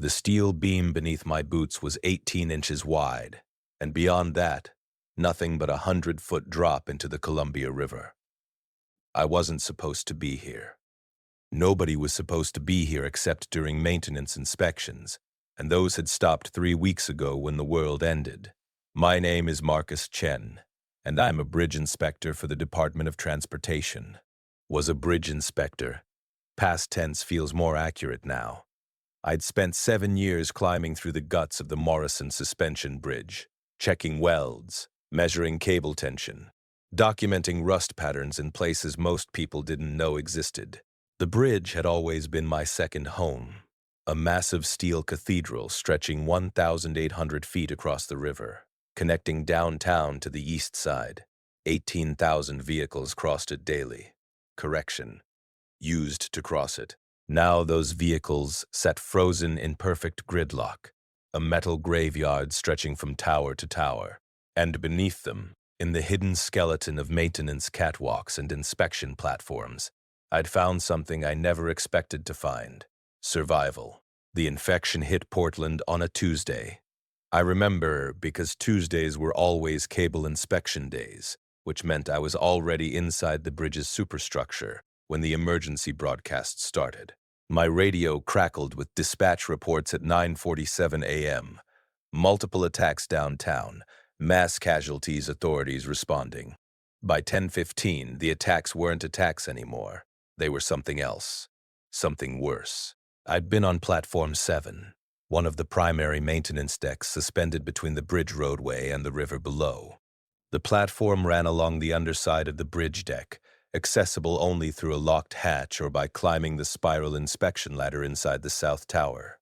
The steel beam beneath my boots was 18 inches wide, and beyond that, nothing but a 100-foot drop into the Columbia River. I wasn't supposed to be here. Nobody was supposed to be here except during maintenance inspections, and those had stopped 3 weeks ago when the world ended. My name is Marcus Chen, and I'm a bridge inspector for the Department of Transportation. Was a bridge inspector. Past tense feels more accurate now. I'd spent 7 years climbing through the guts of the Morrison Suspension Bridge, checking welds, measuring cable tension, documenting rust patterns in places most people didn't know existed. The bridge had always been my second home, a massive steel cathedral stretching 1,800 feet across the river, connecting downtown to the east side. 18,000 vehicles crossed it daily. Correction, used to cross it. Now those vehicles sat frozen in perfect gridlock, a metal graveyard stretching from tower to tower, and beneath them, in the hidden skeleton of maintenance catwalks and inspection platforms, I'd found something I never expected to find: survival. The infection hit Portland on a Tuesday. I remember because Tuesdays were always cable inspection days, which meant I was already inside the bridge's superstructure when the emergency broadcast started. My radio crackled with dispatch reports at 9:47 a.m. Multiple attacks downtown, mass casualties, authorities responding. By 10:15, the attacks weren't attacks anymore. They were something else, something worse. I'd been on Platform 7, one of the primary maintenance decks suspended between the bridge roadway and the river below. The platform ran along the underside of the bridge deck, accessible only through a locked hatch or by climbing the spiral inspection ladder inside the south tower.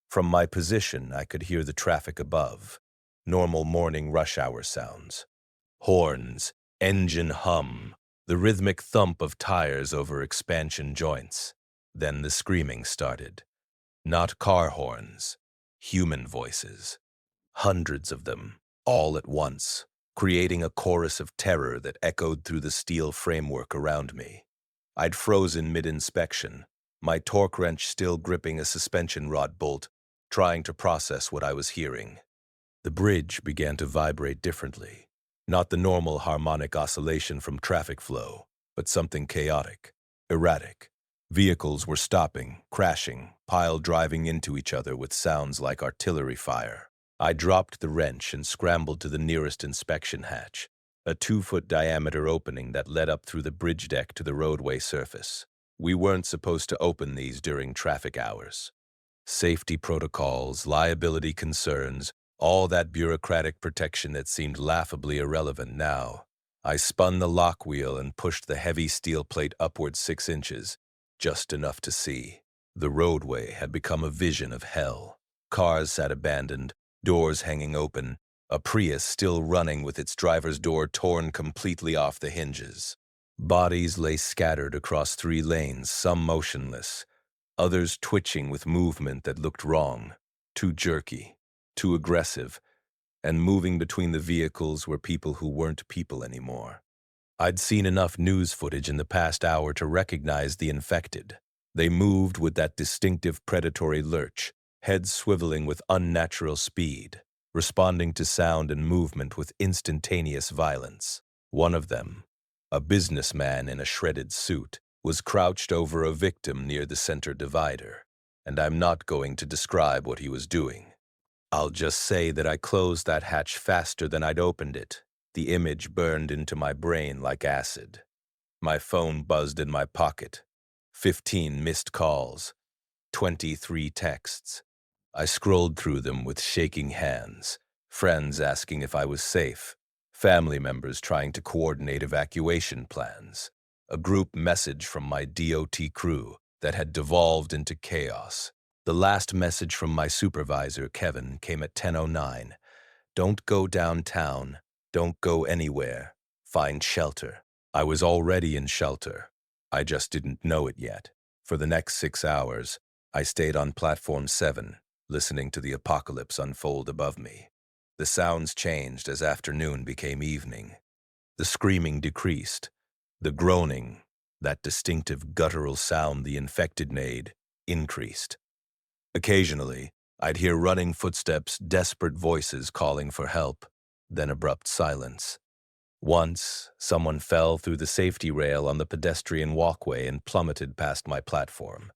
From my position, I could hear the traffic above, normal morning rush hour sounds. Horns, engine hum, the rhythmic thump of tires over expansion joints. Then the screaming started. Not car horns, human voices. Hundreds of them, all at once, creating a chorus of terror that echoed through the steel framework around me. I'd frozen mid-inspection, my torque wrench still gripping a suspension rod bolt, trying to process what I was hearing. The bridge began to vibrate differently, not the normal harmonic oscillation from traffic flow, but something chaotic, erratic. Vehicles were stopping, crashing, pile driving into each other with sounds like artillery fire. I dropped the wrench and scrambled to the nearest inspection hatch, a 2-foot diameter opening that led up through the bridge deck to the roadway surface. We weren't supposed to open these during traffic hours. Safety protocols, liability concerns, all that bureaucratic protection that seemed laughably irrelevant now. I spun the lock wheel and pushed the heavy steel plate upward 6 inches, just enough to see. The roadway had become a vision of hell. Cars sat abandoned, doors hanging open, a Prius still running with its driver's door torn completely off the hinges. Bodies lay scattered across 3 lanes, some motionless, others twitching with movement that looked wrong, too jerky, too aggressive, and moving between the vehicles were people who weren't people anymore. I'd seen enough news footage in the past hour to recognize the infected. They moved with that distinctive predatory lurch, heads swiveling with unnatural speed, responding to sound and movement with instantaneous violence. One of them, a businessman in a shredded suit, was crouched over a victim near the center divider, and I'm not going to describe what he was doing. I'll just say that I closed that hatch faster than I'd opened it. The image burned into my brain like acid. My phone buzzed in my pocket. 15 missed calls, 23 texts. I scrolled through them with shaking hands, friends asking if I was safe, family members trying to coordinate evacuation plans, a group message from my DOT crew that had devolved into chaos. The last message from my supervisor, Kevin, came at 10:09. Don't go downtown. Don't go anywhere. Find shelter. I was already in shelter. I just didn't know it yet. For the next 6 hours, I stayed on Platform 7, listening to the apocalypse unfold above me. The sounds changed as afternoon became evening. The screaming decreased. The groaning, that distinctive guttural sound the infected made, increased. Occasionally, I'd hear running footsteps, desperate voices calling for help, then abrupt silence. Once, someone fell through the safety rail on the pedestrian walkway and plummeted past my platform.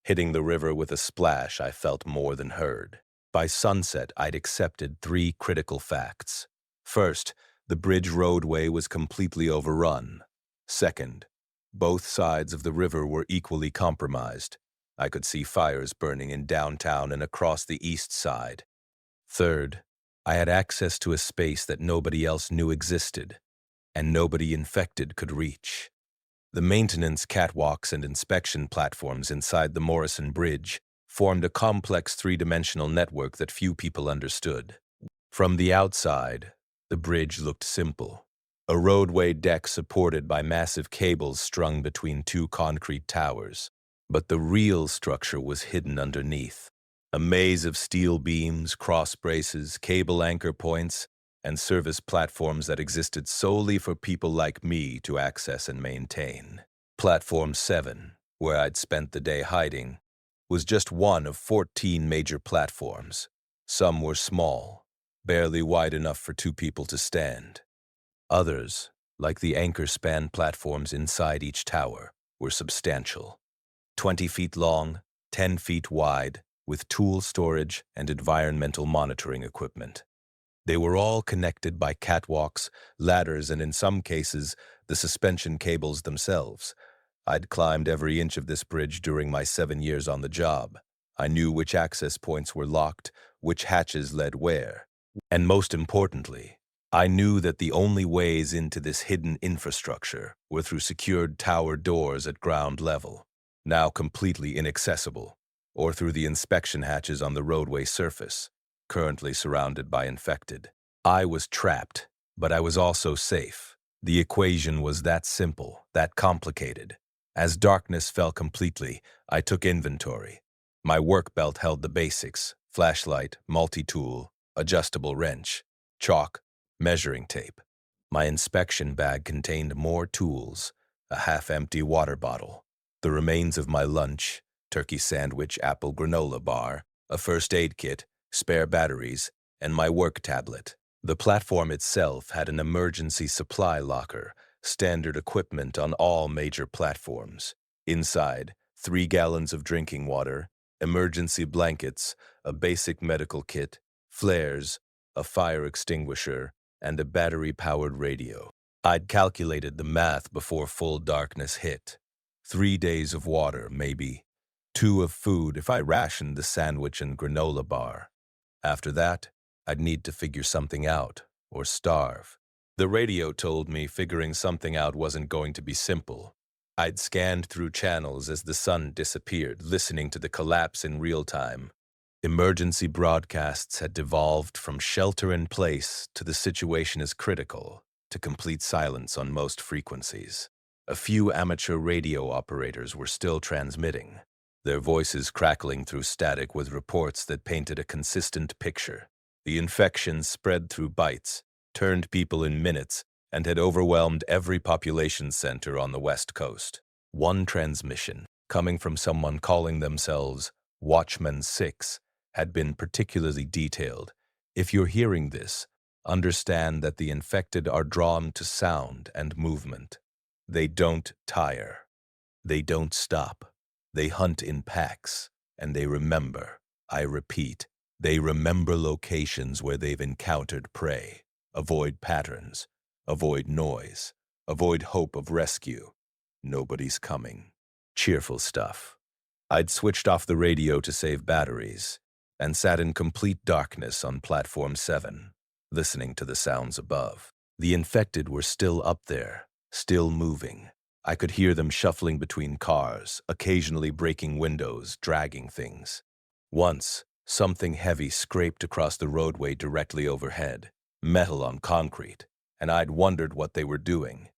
Hitting the river with a splash, I felt more than heard. By sunset, I'd accepted three critical facts. First, the bridge roadway was completely overrun. Second, both sides of the river were equally compromised. I could see fires burning in downtown and across the east side. Third, I had access to a space that nobody else knew existed, and nobody infected could reach. The maintenance catwalks and inspection platforms inside the Morrison Bridge formed a complex three-dimensional network that few people understood. From the outside, the bridge looked simple. A roadway deck supported by massive cables strung between two concrete towers. But the real structure was hidden underneath. A maze of steel beams, cross braces, cable anchor points, and service platforms that existed solely for people like me to access and maintain. Platform 7, where I'd spent the day hiding, was just one of 14 major platforms. Some were small, barely wide enough for two people to stand. Others, like the anchor span platforms inside each tower, were substantial. 20 feet long, 10 feet wide, with tool storage and environmental monitoring equipment. They were all connected by catwalks, ladders, and in some cases, the suspension cables themselves. I'd climbed every inch of this bridge during my 7 years on the job. I knew which access points were locked, which hatches led where. And most importantly, I knew that the only ways into this hidden infrastructure were through secured tower doors at ground level, now completely inaccessible, or through the inspection hatches on the roadway surface, currently surrounded by infected. I was trapped, but I was also safe. The equation was that simple, that complicated. As darkness fell completely, I took inventory. My work belt held the basics: flashlight, multi-tool, adjustable wrench, chalk, measuring tape. My inspection bag contained more tools, a half-empty water bottle, the remains of my lunch, turkey sandwich, apple granola bar, a first aid kit, spare batteries, and my work tablet. The platform itself had an emergency supply locker, standard equipment on all major platforms. Inside, 3 gallons of drinking water, emergency blankets, a basic medical kit, flares, a fire extinguisher, and a battery-powered radio. I'd calculated the math before full darkness hit. 3 days of water, maybe. 2 of food if I rationed the sandwich and granola bar. After that, I'd need to figure something out, or starve. The radio told me figuring something out wasn't going to be simple. I'd scanned through channels as the sun disappeared, listening to the collapse in real time. Emergency broadcasts had devolved from shelter in place to the situation is critical, to complete silence on most frequencies. A few amateur radio operators were still transmitting, their voices crackling through static with reports that painted a consistent picture. The infection spread through bites, turned people in minutes, and had overwhelmed every population center on the West Coast. One transmission, coming from someone calling themselves Watchman 6, had been particularly detailed. If you're hearing this, understand that the infected are drawn to sound and movement. They don't tire. They don't stop. They hunt in packs, and they remember. I repeat, they remember locations where they've encountered prey. Avoid patterns. Avoid noise. Avoid hope of rescue. Nobody's coming. Cheerful stuff. I'd switched off the radio to save batteries and sat in complete darkness on Platform 7, listening to the sounds above. The infected were still up there, still moving. I could hear them shuffling between cars, occasionally breaking windows, dragging things. Once, something heavy scraped across the roadway directly overhead, metal on concrete, and I'd wondered what they were doing.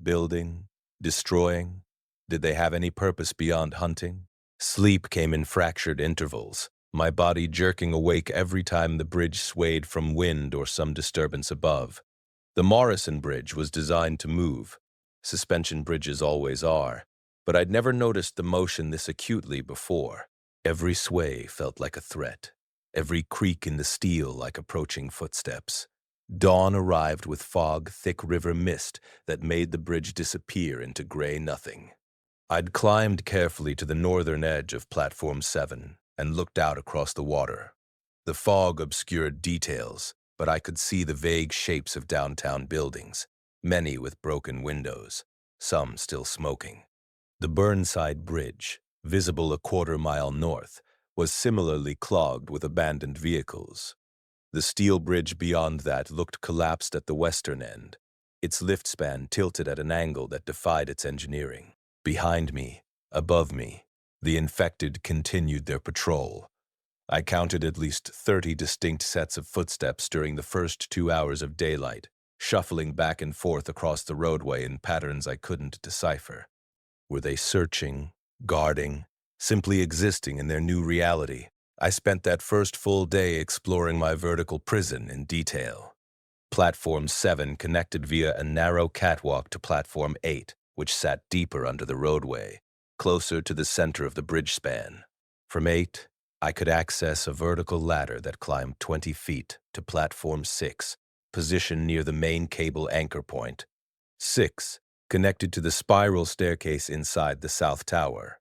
Building? Destroying? Did they have any purpose beyond hunting? Sleep came in fractured intervals, my body jerking awake every time the bridge swayed from wind or some disturbance above. The Morrison Bridge was designed to move. Suspension bridges always are, but I'd never noticed the motion this acutely before. Every sway felt like a threat. every creak in the steel like approaching footsteps. Dawn arrived with fog, thick river mist that made the bridge disappear into gray nothing. I'd climbed carefully to the northern edge of Platform 7 and looked out across the water. The fog obscured details, but I could see the vague shapes of downtown buildings, many with broken windows, some still smoking. The Burnside Bridge, visible a quarter-mile north, was similarly clogged with abandoned vehicles. The steel bridge beyond that looked collapsed at the western end, its lift span tilted at an angle that defied its engineering. Behind me, above me, the infected continued their patrol. I counted at least 30 distinct sets of footsteps during the first 2 hours of daylight, shuffling back and forth across the roadway in patterns I couldn't decipher. Were they searching, guarding, simply existing in their new reality? I spent that first full day exploring my vertical prison in detail. Platform 7 connected via a narrow catwalk to Platform 8, which sat deeper under the roadway, closer to the center of the bridge span. From 8, I could access a vertical ladder that climbed 20 feet to Platform 6, positioned near the main cable anchor point. 6 connected to the spiral staircase inside the South Tower.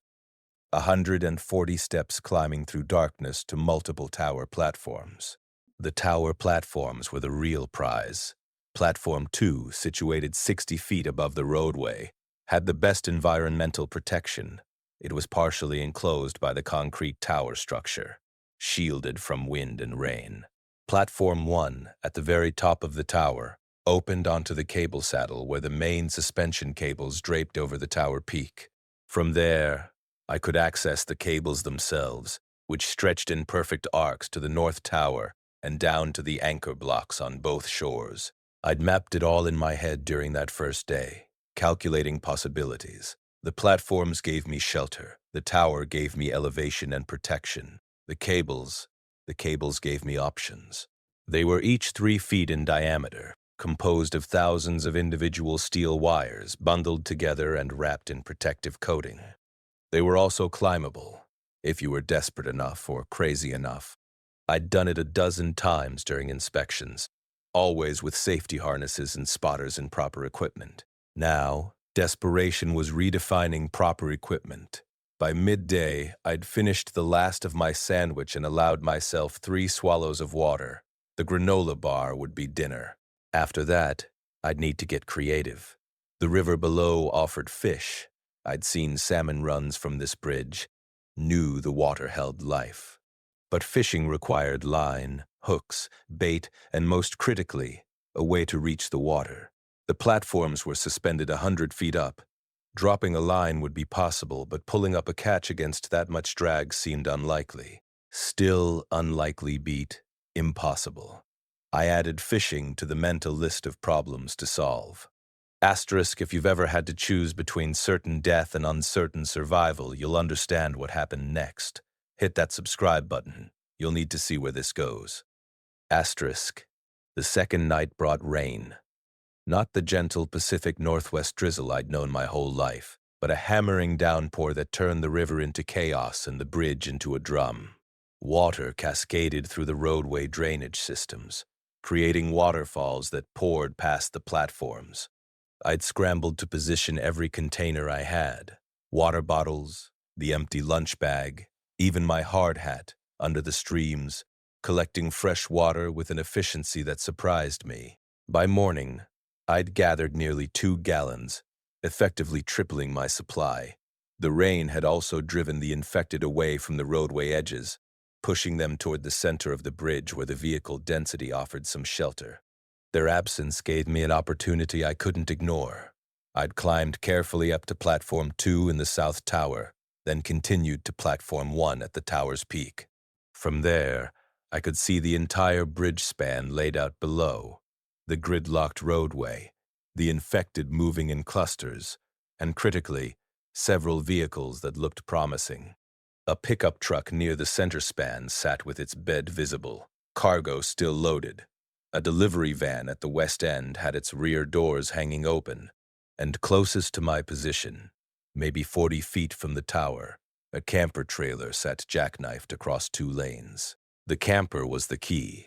140 steps climbing through darkness to multiple tower platforms. The tower platforms were the real prize. Platform 2, situated 60 feet above the roadway, had the best environmental protection. It was partially enclosed by the concrete tower structure, shielded from wind and rain. Platform 1, at the very top of the tower, opened onto the cable saddle where the main suspension cables draped over the tower peak. From there, I could access the cables themselves, which stretched in perfect arcs to the North Tower and down to the anchor blocks on both shores. I'd mapped it all in my head during that first day, calculating possibilities. The platforms gave me shelter. The tower gave me elevation and protection. The cables gave me options. They were each 3 feet in diameter, composed of thousands of individual steel wires bundled together and wrapped in protective coating. They were also climbable, if you were desperate enough or crazy enough. I'd done it a dozen times during inspections, always with safety harnesses and spotters and proper equipment. Now, desperation was redefining proper equipment. By midday, I'd finished the last of my sandwich and allowed myself 3 swallows of water. The granola bar would be dinner. After that, I'd need to get creative. The river below offered fish. I'd seen salmon runs from this bridge, knew the water held life. But fishing required line, hooks, bait, and most critically, a way to reach the water. The platforms were suspended 100 feet up. Dropping a line would be possible, but pulling up a catch against that much drag seemed unlikely. Still unlikely beat impossible. I added fishing to the mental list of problems to solve. Asterisk, if you've ever had to choose between certain death and uncertain survival, you'll understand what happened next. Hit that subscribe button. You'll need to see where this goes. Asterisk, the second night brought rain. Not the gentle Pacific Northwest drizzle I'd known my whole life, but a hammering downpour that turned the river into chaos and the bridge into a drum. Water cascaded through the roadway drainage systems, creating waterfalls that poured past the platforms. I'd scrambled to position every container I had, water bottles, the empty lunch bag, even my hard hat, under the streams, collecting fresh water with an efficiency that surprised me. By morning, I'd gathered nearly 2 gallons, effectively tripling my supply. The rain had also driven the infected away from the roadway edges, pushing them toward the center of the bridge where the vehicle density offered some shelter. Their absence gave me an opportunity I couldn't ignore. I'd climbed carefully up to Platform 2 in the South Tower, then continued to Platform 1 at the tower's peak. From there, I could see the entire bridge span laid out below, the gridlocked roadway, the infected moving in clusters, and critically, several vehicles that looked promising. A pickup truck near the center span sat with its bed visible, cargo still loaded. A delivery van at the west end had its rear doors hanging open, and closest to my position, maybe 40 feet from the tower, a camper trailer sat jackknifed across 2 lanes. The camper was the key.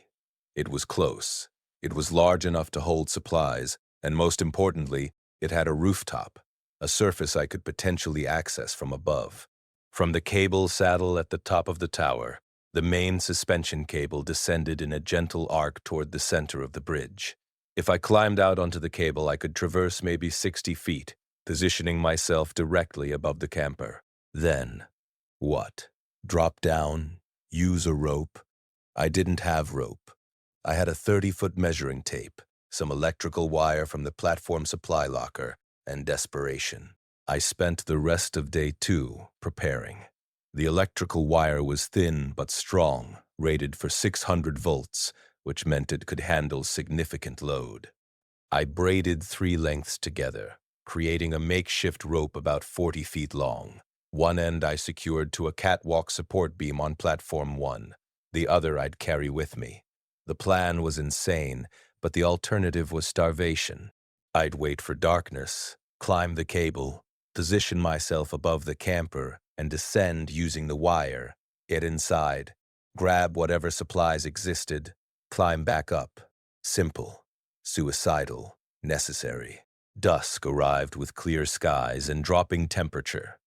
It was close. It was large enough to hold supplies, and most importantly, it had a rooftop, a surface I could potentially access from above. From the cable saddle at the top of the tower, the main suspension cable descended in a gentle arc toward the center of the bridge. If I climbed out onto the cable, I could traverse maybe 60 feet, positioning myself directly above the camper. Then, what? Drop down? Use a rope? I didn't have rope. I had a 30-foot measuring tape, some electrical wire from the platform supply locker, and desperation. I spent the rest of day 2 preparing. The electrical wire was thin but strong, rated for 600 volts, which meant it could handle significant load. I braided 3 lengths together, creating a makeshift rope about 40 feet long. One end I secured to a catwalk support beam on platform 1. The other I'd carry with me. The plan was insane, but the alternative was starvation. I'd wait for darkness, climb the cable, position myself above the camper, and descend using the wire, get inside, grab whatever supplies existed, climb back up. Simple, suicidal, necessary. Dusk arrived with clear skies and dropping temperature.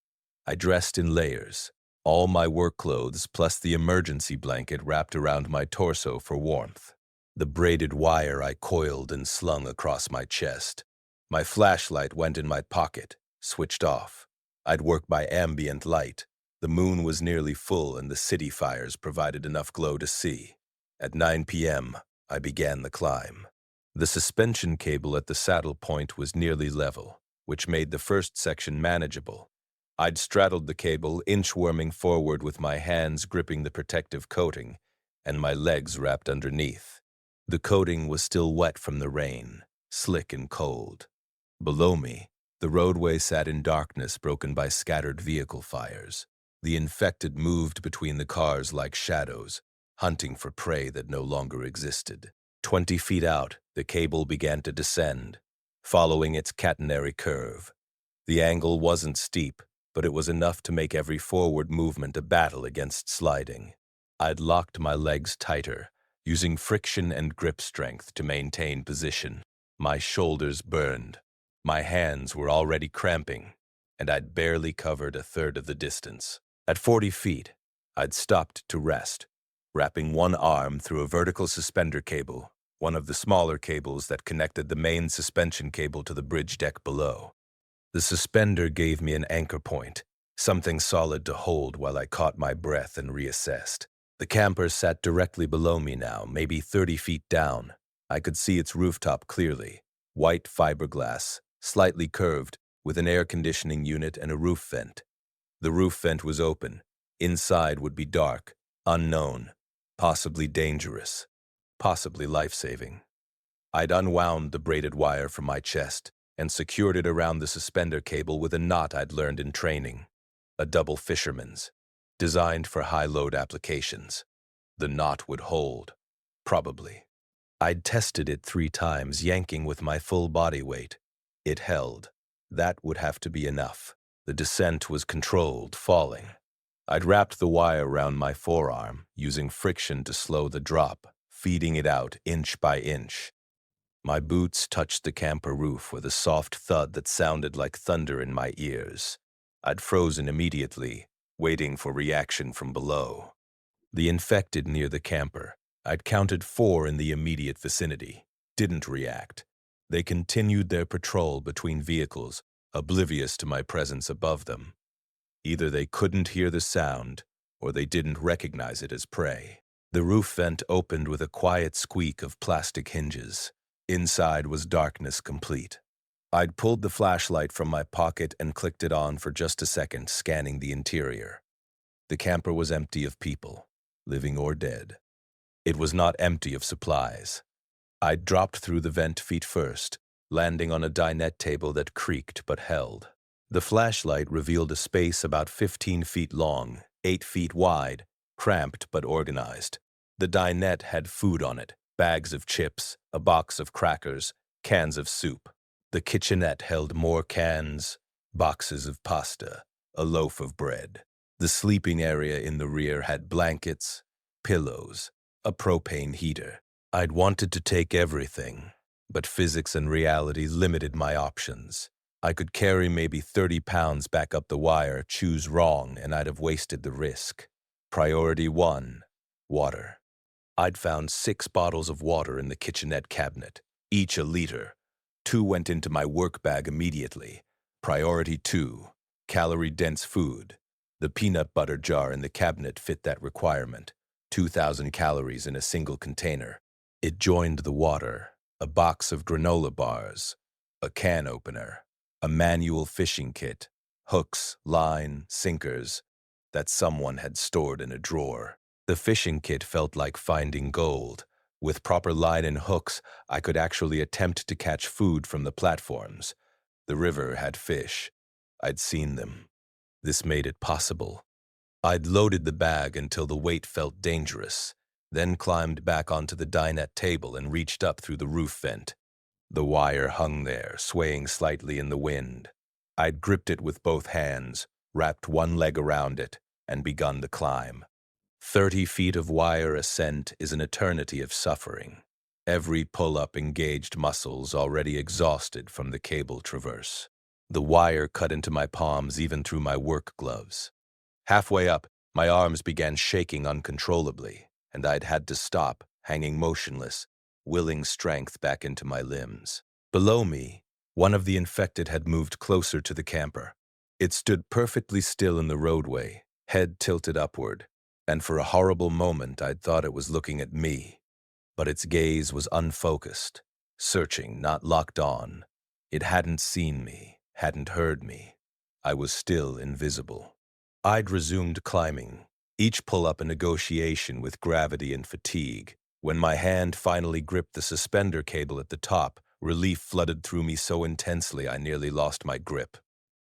I dressed in layers, all my work clothes plus the emergency blanket wrapped around my torso for warmth. The braided wire I coiled and slung across my chest. My flashlight went in my pocket, switched off. I'd work by ambient light. The moon was nearly full and the city fires provided enough glow to see. At 9 p.m., I began the climb. The suspension cable at the saddle point was nearly level, which made the first section manageable. I'd straddled the cable, inchworming forward with my hands gripping the protective coating, and my legs wrapped underneath. The coating was still wet from the rain, slick and cold. Below me, the roadway sat in darkness broken by scattered vehicle fires. The infected moved between the cars like shadows, hunting for prey that no longer existed. 20 feet out, the cable began to descend, following its catenary curve. The angle wasn't steep, but it was enough to make every forward movement a battle against sliding. I'd locked my legs tighter, using friction and grip strength to maintain position. My shoulders burned. My hands were already cramping, and I'd barely covered a third of the distance. At 40 feet, I'd stopped to rest, wrapping one arm through a vertical suspender cable, one of the smaller cables that connected the main suspension cable to the bridge deck below. The suspender gave me an anchor point, something solid to hold while I caught my breath and reassessed. The camper sat directly below me now, maybe 30 feet down. I could see its rooftop clearly, white fiberglass, slightly curved, with an air conditioning unit and a roof vent. The roof vent was open. Inside would be dark, unknown, possibly dangerous, possibly life-saving. I'd unwound the braided wire from my chest and secured it around the suspender cable with a knot I'd learned in training, a double fisherman's, designed for high-load applications. The knot would hold, probably. I'd tested it 3 times, yanking with my full body weight. It held. That would have to be enough. The descent was controlled, falling. I'd wrapped the wire around my forearm, using friction to slow the drop, feeding it out inch by inch. My boots touched the camper roof with a soft thud that sounded like thunder in my ears. I'd frozen immediately, waiting for reaction from below. The infected near the camper, I'd counted 4 in the immediate vicinity, didn't react. They continued their patrol between vehicles, oblivious to my presence above them. Either they couldn't hear the sound, or they didn't recognize it as prey. The roof vent opened with a quiet squeak of plastic hinges. Inside was darkness complete. I'd pulled the flashlight from my pocket and clicked it on for just a second, scanning the interior. The camper was empty of people, living or dead. It was not empty of supplies. I'd dropped through the vent feet first, landing on a dinette table that creaked but held. The flashlight revealed a space about 15 feet long, 8 feet wide, cramped but organized. The dinette had food on it, bags of chips, a box of crackers, cans of soup. The kitchenette held more cans, boxes of pasta, a loaf of bread. The sleeping area in the rear had blankets, pillows, a propane heater. I'd wanted to take everything, but physics and reality limited my options. I could carry maybe 30 pounds back up the wire, choose wrong, and I'd have wasted the risk. Priority 1, water. I'd found 6 bottles of water in the kitchenette cabinet, each a liter. 2 went into my work bag immediately. Priority 2, calorie-dense food. The peanut butter jar in the cabinet fit that requirement, 2,000 calories in a single container. It joined the water, a box of granola bars, a can opener, a manual fishing kit, hooks, line, sinkers that someone had stored in a drawer. The fishing kit felt like finding gold. With proper line and hooks, I could actually attempt to catch food from the platforms. The river had fish. I'd seen them. This made it possible. I'd loaded the bag until the weight felt dangerous, then climbed back onto the dinette table and reached up through the roof vent. The wire hung there, swaying slightly in the wind. I'd gripped it with both hands, wrapped one leg around it, and begun the climb. 30 feet of wire ascent is an eternity of suffering. Every pull-up engaged muscles already exhausted from the cable traverse. The wire cut into my palms even through my work gloves. Halfway up, my arms began shaking uncontrollably, and I'd had to stop, hanging motionless, willing strength back into my limbs. Below me, one of the infected had moved closer to the camper. It stood perfectly still in the roadway, head tilted upward, and for a horrible moment I'd thought it was looking at me. But its gaze was unfocused, searching, not locked on. It hadn't seen me, hadn't heard me. I was still invisible. I'd resumed climbing, each pull-up a negotiation with gravity and fatigue. When my hand finally gripped the suspender cable at the top, relief flooded through me so intensely I nearly lost my grip.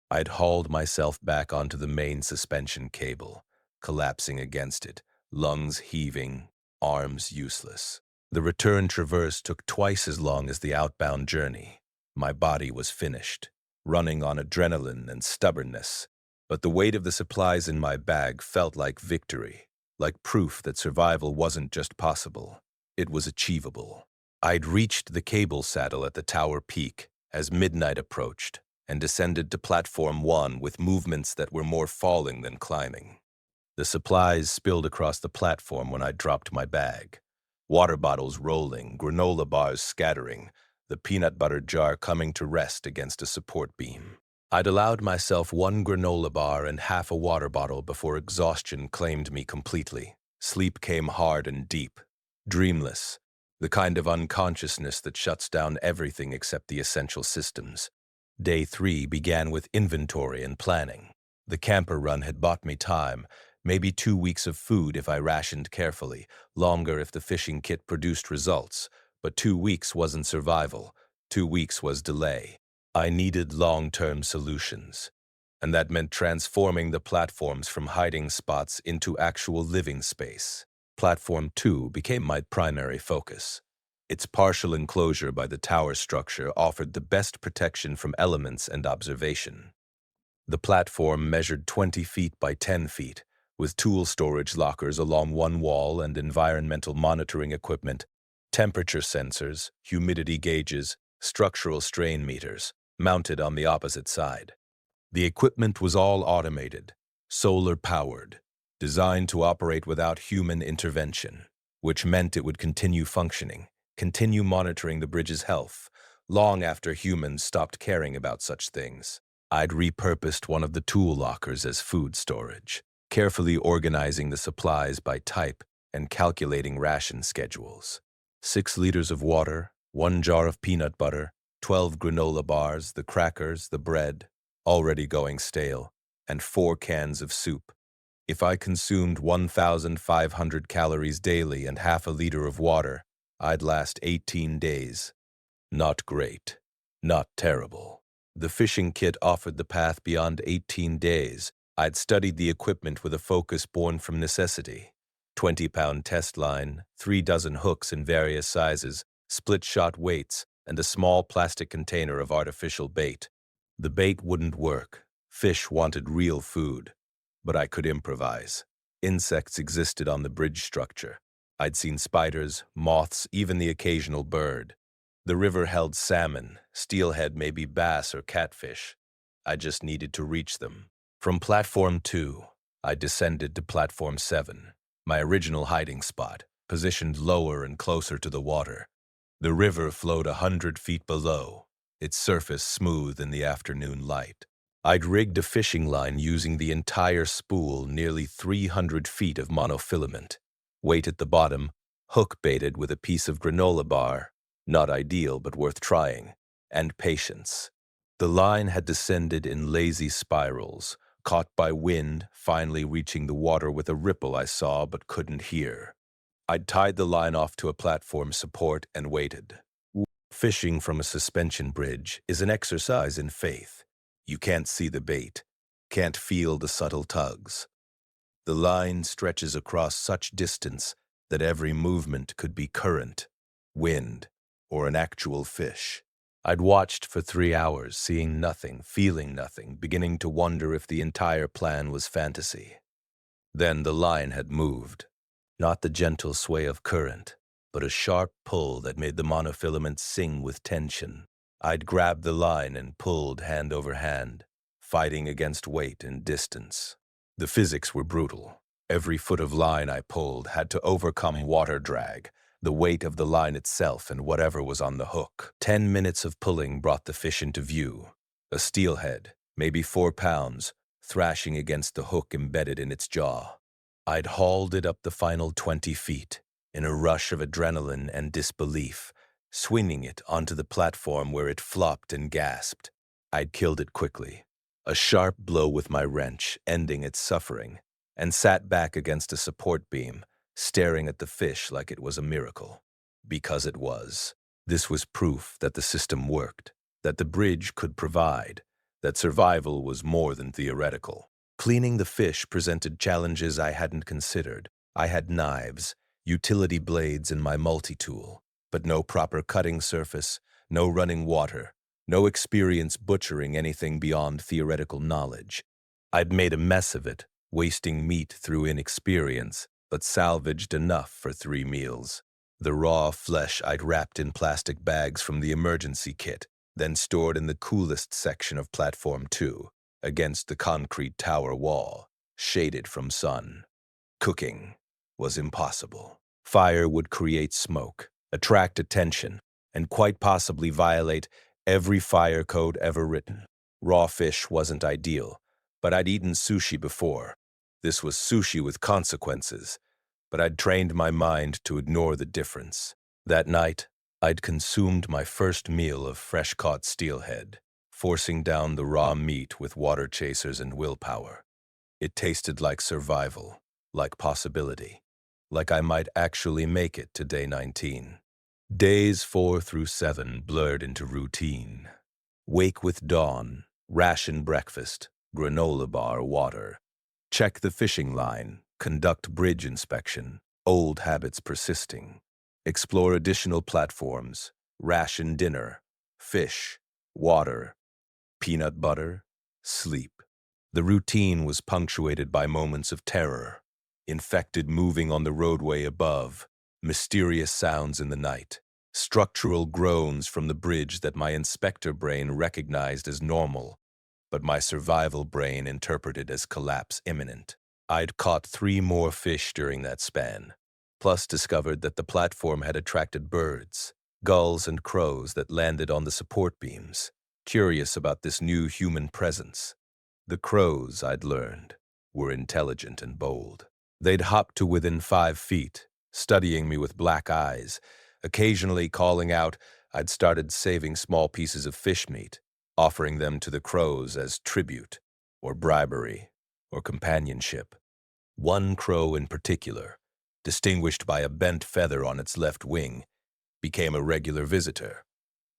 I'd hauled myself back onto the main suspension cable, collapsing against it, lungs heaving, arms useless. The return traverse took twice as long as the outbound journey. My body was finished, running on adrenaline and stubbornness, but the weight of the supplies in my bag felt like victory, like proof that survival wasn't just possible, it was achievable. I'd reached the cable saddle at the tower peak as midnight approached and descended to platform 1 with movements that were more falling than climbing. The supplies spilled across the platform when I dropped my bag. Water bottles rolling, granola bars scattering, the peanut butter jar coming to rest against a support beam. I'd allowed myself 1 granola bar and half a water bottle before exhaustion claimed me completely. Sleep came hard and deep, dreamless, the kind of unconsciousness that shuts down everything except the essential systems. Day 3 began with inventory and planning. The camper run had bought me time, maybe 2 weeks of food if I rationed carefully, longer if the fishing kit produced results, but 2 weeks wasn't survival, 2 weeks was delay. I needed long-term solutions, and that meant transforming the platforms from hiding spots into actual living space. Platform 2 became my primary focus. Its partial enclosure by the tower structure offered the best protection from elements and observation. The platform measured 20 feet by 10 feet, with tool storage lockers along one wall and environmental monitoring equipment, temperature sensors, humidity gauges, structural strain meters, mounted on the opposite side. The equipment was all automated, solar-powered, designed to operate without human intervention, which meant it would continue functioning, continue monitoring the bridge's health, long after humans stopped caring about such things. I'd repurposed one of the tool lockers as food storage, carefully organizing the supplies by type and calculating ration schedules. 6 liters of water, 1 jar of peanut butter, 12 granola bars, the crackers, the bread, already going stale, and 4 cans of soup. If I consumed 1,500 calories daily and half a liter of water, I'd last 18 days. Not great, not terrible. The fishing kit offered the path beyond 18 days. I'd studied the equipment with a focus born from necessity. 20-pound test line, 3 dozen hooks in various sizes, split-shot weights, and a small plastic container of artificial bait. The bait wouldn't work. Fish wanted real food, but I could improvise. Insects existed on the bridge structure. I'd seen spiders, moths, even the occasional bird. The river held salmon, steelhead, maybe bass or catfish. I just needed to reach them. From platform 2, I descended to platform 7, my original hiding spot, positioned lower and closer to the water. The river flowed 100 feet below, its surface smooth in the afternoon light. I'd rigged a fishing line using the entire spool, nearly 300 feet of monofilament. Weight at the bottom, hook baited with a piece of granola bar. Not ideal, but worth trying. And patience. The line had descended in lazy spirals, caught by wind, finally reaching the water with a ripple I saw but couldn't hear. I'd tied the line off to a platform support and waited. Fishing from a suspension bridge is an exercise in faith. You can't see the bait, can't feel the subtle tugs. The line stretches across such distance that every movement could be current, wind, or an actual fish. I'd watched for 3 hours, seeing nothing, feeling nothing, beginning to wonder if the entire plan was fantasy. Then the line had moved. Not the gentle sway of current, but a sharp pull that made the monofilament sing with tension. I'd grabbed the line and pulled hand over hand, fighting against weight and distance. The physics were brutal. Every foot of line I pulled had to overcome water drag, the weight of the line itself and whatever was on the hook. 10 minutes of pulling brought the fish into view. A steelhead, maybe 4 pounds, thrashing against the hook embedded in its jaw. I'd hauled it up the final 20 feet, in a rush of adrenaline and disbelief, swinging it onto the platform where it flopped and gasped. I'd killed it quickly, a sharp blow with my wrench, ending its suffering, and sat back against a support beam, staring at the fish like it was a miracle. Because it was. This was proof that the system worked, that the bridge could provide, that survival was more than theoretical. Cleaning the fish presented challenges I hadn't considered. I had knives, utility blades in my multi-tool, but no proper cutting surface, no running water, no experience butchering anything beyond theoretical knowledge. I'd made a mess of it, wasting meat through inexperience, but salvaged enough for 3 meals. The raw flesh I'd wrapped in plastic bags from the emergency kit, then stored in the coolest section of platform 2, against the concrete tower wall, shaded from sun. Cooking was impossible. Fire would create smoke, attract attention, and quite possibly violate every fire code ever written. Raw fish wasn't ideal, but I'd eaten sushi before. This was sushi with consequences, but I'd trained my mind to ignore the difference. That night, I'd consumed my first meal of fresh-caught steelhead, forcing down the raw meat with water chasers and willpower. It tasted like survival, like possibility, like I might actually make it to day 19. Days 4 through 7 blurred into routine. Wake with dawn, ration breakfast, granola bar water. Check the fishing line, conduct bridge inspection, old habits persisting. Explore additional platforms, ration dinner, fish, water, peanut butter, sleep. The routine was punctuated by moments of terror. Infected moving on the roadway above, mysterious sounds in the night, structural groans from the bridge that my inspector brain recognized as normal, but my survival brain interpreted as collapse imminent. I'd caught 3 more fish during that span, plus discovered that the platform had attracted birds, gulls and crows that landed on the support beams, curious about this new human presence. The crows, I'd learned, were intelligent and bold. They'd hop to within 5 feet, studying me with black eyes. Occasionally calling out, I'd started saving small pieces of fish meat, offering them to the crows as tribute, or bribery, or companionship. One crow in particular, distinguished by a bent feather on its left wing, became a regular visitor.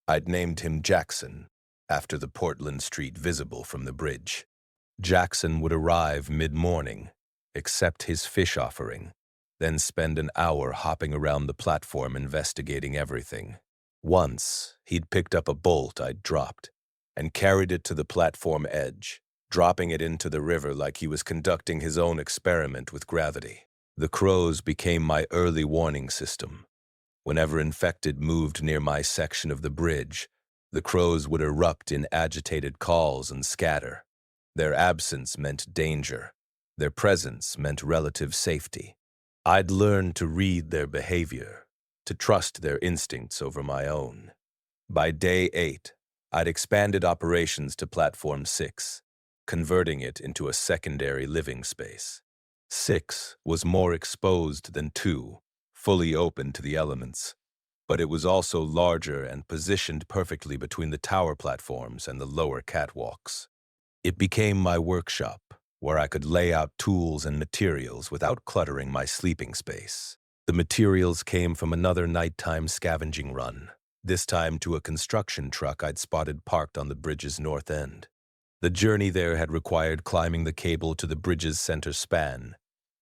I'd named him Jackson, after the Portland street visible from the bridge. Jackson would arrive mid-morning, accept his fish offering, then spend an hour hopping around the platform investigating everything. Once, he'd picked up a bolt I'd dropped and carried it to the platform edge, dropping it into the river like he was conducting his own experiment with gravity. The crows became my early warning system. Whenever infected moved near my section of the bridge, the crows would erupt in agitated calls and scatter. Their absence meant danger. Their presence meant relative safety. I'd learned to read their behavior, to trust their instincts over my own. By day 8, I'd expanded operations to Platform 6, converting it into a secondary living space. 6 was more exposed than 2, fully open to the elements, but it was also larger and positioned perfectly between the tower platforms and the lower catwalks. It became my workshop, where I could lay out tools and materials without cluttering my sleeping space. The materials came from another nighttime scavenging run, this time to a construction truck I'd spotted parked on the bridge's north end. The journey there had required climbing the cable to the bridge's center span,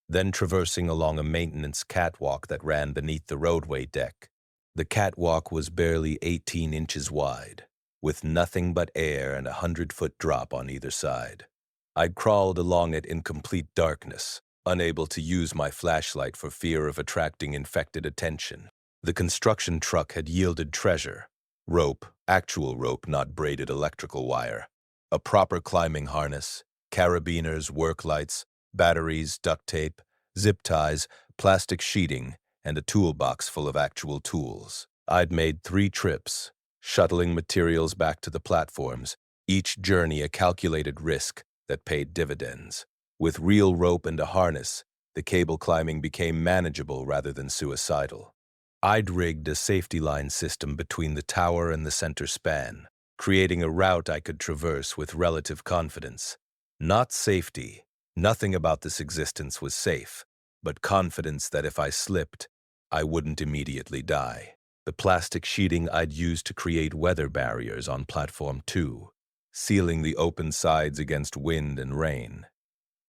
then traversing along a maintenance catwalk that ran beneath the roadway deck. The catwalk was barely 18 inches wide, with nothing but air and a 100-foot drop on either side. I'd crawled along it in complete darkness, unable to use my flashlight for fear of attracting infected attention. The construction truck had yielded treasure: rope, actual rope, not braided electrical wire, a proper climbing harness, carabiners, work lights, batteries, duct tape, zip ties, plastic sheeting, and a toolbox full of actual tools. I'd made 3 trips, shuttling materials back to the platforms, each journey a calculated risk that paid dividends. With real rope and a harness, the cable climbing became manageable rather than suicidal. I'd rigged a safety line system between the tower and the center span, creating a route I could traverse with relative confidence. Not safety. Nothing about this existence was safe, but confidence that if I slipped, I wouldn't immediately die. The plastic sheeting I'd used to create weather barriers on Platform 2, sealing the open sides against wind and rain.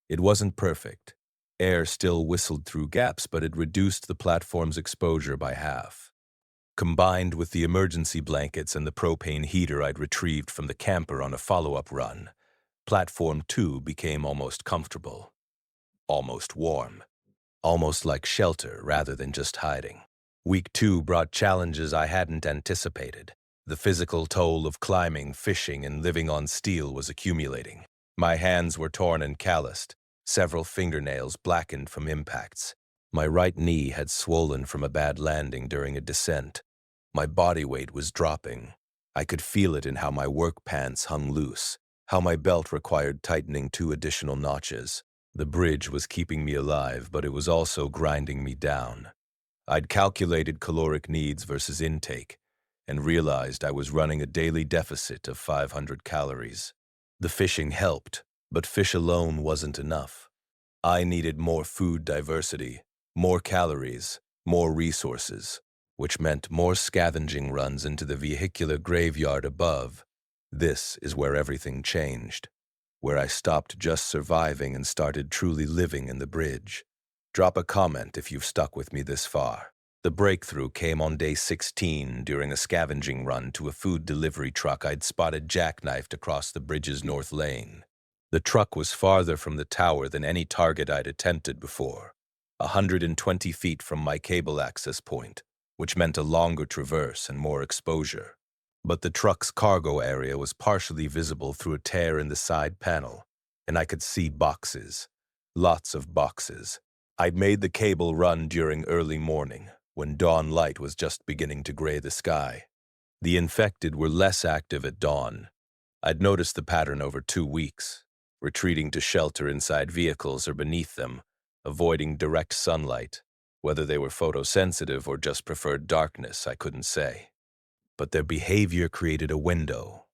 It wasn't perfect. Air still whistled through gaps, but it reduced the platform's exposure by half. Combined with the emergency blankets and the propane heater I'd retrieved from the camper on a follow-up run, Platform 2 became almost comfortable, almost warm, almost like shelter rather than just hiding. Week 2 brought challenges I hadn't anticipated. The physical toll of climbing, fishing, and living on steel was accumulating. My hands were torn and calloused, several fingernails blackened from impacts. My right knee had swollen from a bad landing during a descent. My body weight was dropping. I could feel it in how my work pants hung loose, how my belt required tightening 2 additional notches. The bridge was keeping me alive, but it was also grinding me down. I'd calculated caloric needs versus intake, and realized I was running a daily deficit of 500 calories. The fishing helped, but fish alone wasn't enough. I needed more food diversity, more calories, more resources, which meant more scavenging runs into the vehicular graveyard above. This is where everything changed, where I stopped just surviving and started truly living in the bridge. Drop a comment if you've stuck with me this far. The breakthrough came on day 16 during a scavenging run to a food delivery truck I'd spotted jackknifed across the bridge's north lane. The truck was farther from the tower than any target I'd attempted before, 120 feet from my cable access point, which meant a longer traverse and more exposure. But the truck's cargo area was partially visible through a tear in the side panel, and I could see boxes. Lots of boxes. I'd made the cable run during early morning, when dawn light was just beginning to gray the sky. The infected were less active at dawn. I'd noticed the pattern over 2 weeks, retreating to shelter inside vehicles or beneath them, avoiding direct sunlight. Whether they were photosensitive or just preferred darkness, I couldn't say. But their behavior created a window,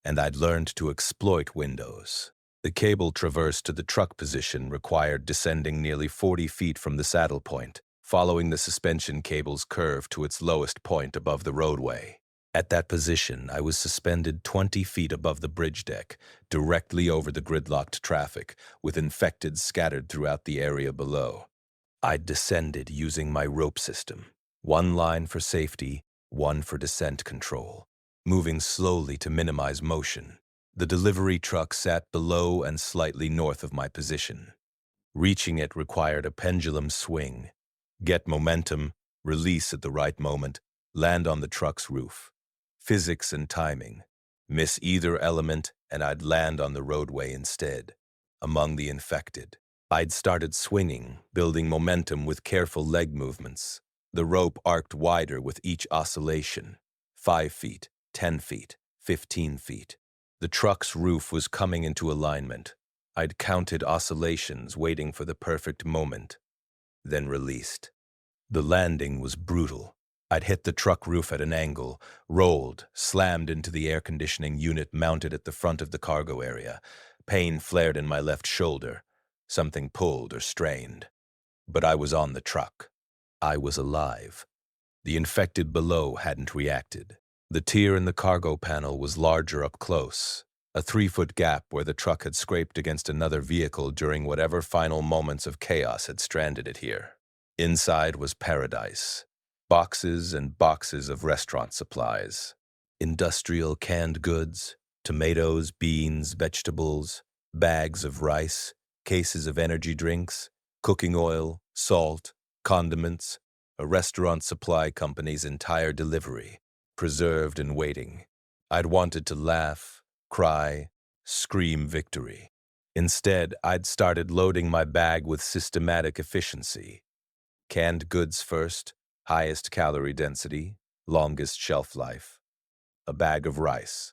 and I'd learned to exploit windows. The cable traverse to the truck position required descending nearly 40 feet from the saddle point, following the suspension cable's curve to its lowest point above the roadway. At that position, I was suspended 20 feet above the bridge deck, directly over the gridlocked traffic, with infected scattered throughout the area below. I'd descended using my rope system, 1 line for safety, 1 for descent control, moving slowly to minimize motion. The delivery truck sat below and slightly north of my position. Reaching it required a pendulum swing. Get momentum, release at the right moment, land on the truck's roof. Physics and timing. Miss either element and I'd land on the roadway instead, among the infected. I'd started swinging, building momentum with careful leg movements. The rope arced wider with each oscillation. 5 feet, 10 feet, 15 feet. The truck's roof was coming into alignment. I'd counted oscillations, waiting for the perfect moment, then released. The landing was brutal. I'd hit the truck roof at an angle, rolled, slammed into the air conditioning unit mounted at the front of the cargo area. Pain flared in my left shoulder. Something pulled or strained. But I was on the truck. I was alive. The infected below hadn't reacted. The tear in the cargo panel was larger up close, a 3-foot gap where the truck had scraped against another vehicle during whatever final moments of chaos had stranded it here. Inside was paradise. Boxes and boxes of restaurant supplies. Industrial canned goods, tomatoes, beans, vegetables, bags of rice, cases of energy drinks, cooking oil, salt, condiments, a restaurant supply company's entire delivery, preserved and waiting. I'd wanted to laugh, cry, scream victory. Instead, I'd started loading my bag with systematic efficiency. Canned goods first, highest calorie density, longest shelf life. A bag of rice,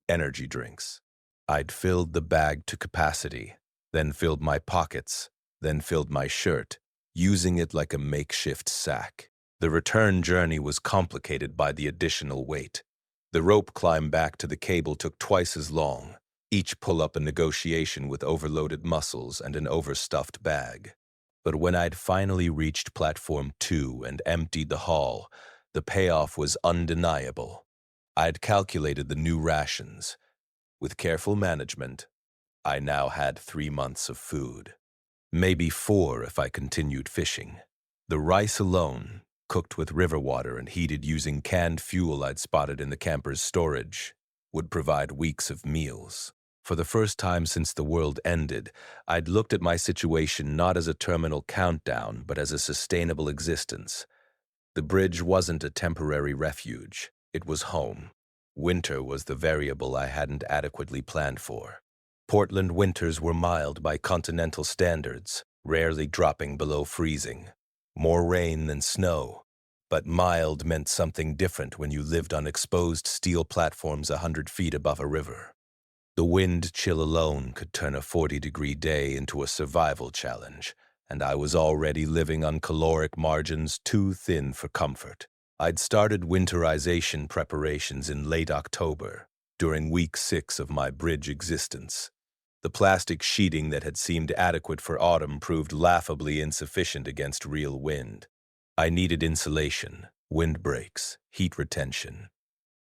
energy drinks. I'd filled the bag to capacity, then filled my pockets, then filled my shirt, using it like a makeshift sack. The return journey was complicated by the additional weight. The rope climb back to the cable took twice as long, each pull-up a negotiation with overloaded muscles and an overstuffed bag. But when I'd finally reached Platform 2 and emptied the haul, the payoff was undeniable. I'd calculated the new rations. With careful management, I now had 3 months of food. Maybe 4 if I continued fishing. The rice alone, cooked with river water and heated using canned fuel I'd spotted in the camper's storage, would provide weeks of meals. For the first time since the world ended, I'd looked at my situation not as a terminal countdown, but as a sustainable existence. The bridge wasn't a temporary refuge. It was home. Winter was the variable I hadn't adequately planned for. Portland winters were mild by continental standards, rarely dropping below freezing. More rain than snow, but mild meant something different when you lived on exposed steel platforms 100 feet above a river. The wind chill alone could turn a 40-degree day into a survival challenge, and I was already living on caloric margins too thin for comfort. I'd started winterization preparations in late October, during week 6 of my bridge existence. The plastic sheeting that had seemed adequate for autumn proved laughably insufficient against real wind. I needed insulation, windbreaks, heat retention,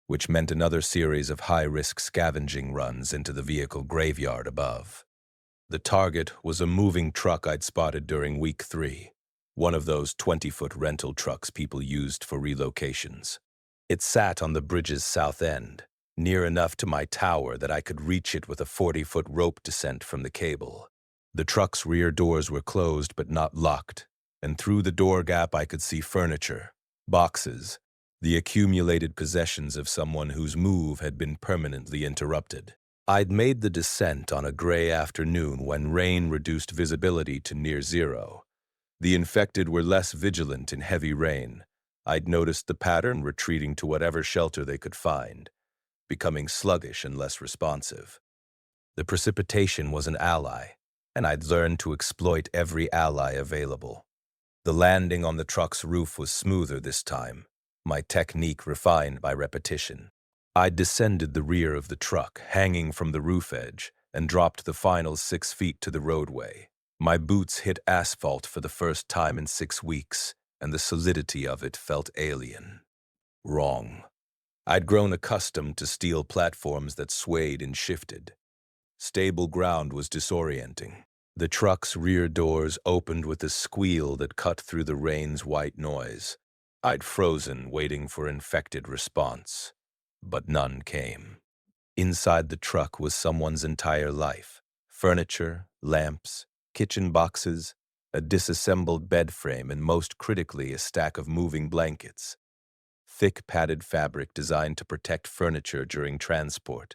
which meant another series of high-risk scavenging runs into the vehicle graveyard above. The target was a moving truck I'd spotted during week 3, one of those 20-foot rental trucks people used for relocations. It sat on the bridge's south end, near enough to my tower that I could reach it with a 40-foot rope descent from the cable. The truck's rear doors were closed but not locked, and through the door gap I could see furniture, boxes, the accumulated possessions of someone whose move had been permanently interrupted. I'd made the descent on a gray afternoon when rain reduced visibility to near zero. The infected were less vigilant in heavy rain. I'd noticed the pattern retreating to whatever shelter they could find, becoming sluggish and less responsive. The precipitation was an ally, and I'd learned to exploit every ally available. The landing on the truck's roof was smoother this time, my technique refined by repetition. I descended the rear of the truck, hanging from the roof edge, and dropped the final 6 feet to the roadway. My boots hit asphalt for the first time in 6 weeks, and the solidity of it felt alien. Wrong. I'd grown accustomed to steel platforms that swayed and shifted. Stable ground was disorienting. The truck's rear doors opened with a squeal that cut through the rain's white noise. I'd frozen, waiting for infected response, but none came. Inside the truck was someone's entire life. Furniture, lamps, kitchen boxes, a disassembled bed frame, and most critically, a stack of moving blankets. Thick padded fabric designed to protect furniture during transport.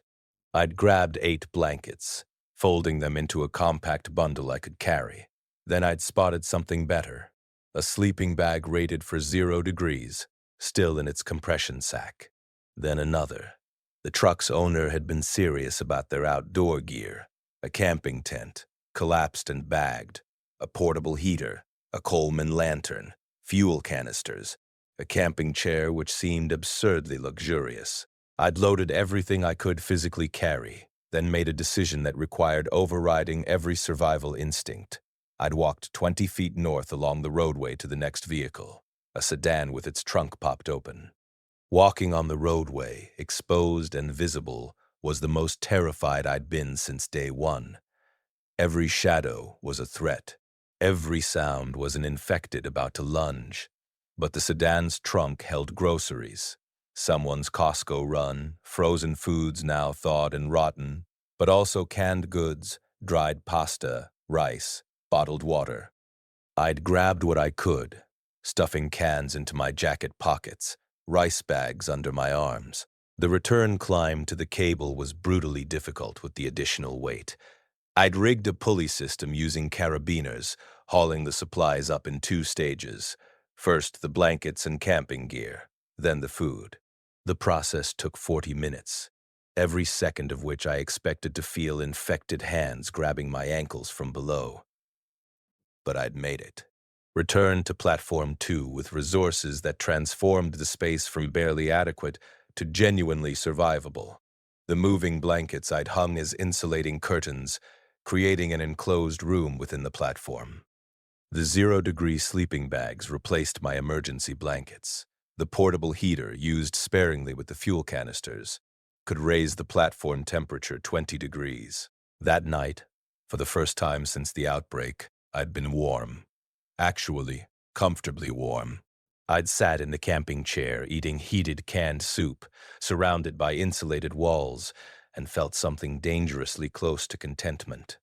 I'd grabbed 8 blankets, folding them into a compact bundle I could carry. Then I'd spotted something better. A sleeping bag rated for 0 degrees, still in its compression sack. Then another. The truck's owner had been serious about their outdoor gear. A camping tent, collapsed and bagged. A portable heater, a Coleman lantern, fuel canisters, a camping chair which seemed absurdly luxurious. I'd loaded everything I could physically carry, then made a decision that required overriding every survival instinct. I'd walked 20 feet north along the roadway to the next vehicle, a sedan with its trunk popped open. Walking on the roadway, exposed and visible, was the most terrified I'd been since day one. Every shadow was a threat. Every sound was an infected about to lunge. But the sedan's trunk held groceries. Someone's Costco run, frozen foods now thawed and rotten, but also canned goods, dried pasta, rice, bottled water. I'd grabbed what I could, stuffing cans into my jacket pockets, rice bags under my arms. The return climb to the cable was brutally difficult with the additional weight. I'd rigged a pulley system using carabiners, hauling the supplies up in 2 stages. First the blankets and camping gear, then the food. The process took 40 minutes, every second of which I expected to feel infected hands grabbing my ankles from below. But I'd made it. Returned to Platform 2 with resources that transformed the space from barely adequate to genuinely survivable. The moving blankets I'd hung as insulating curtains, creating an enclosed room within the platform. The 0-degree sleeping bags replaced my emergency blankets. The portable heater, used sparingly with the fuel canisters, could raise the platform temperature 20 degrees. That night, for the first time since the outbreak, I'd been warm. Actually, comfortably warm. I'd sat in the camping chair, eating heated canned soup, surrounded by insulated walls, and felt something dangerously close to contentment.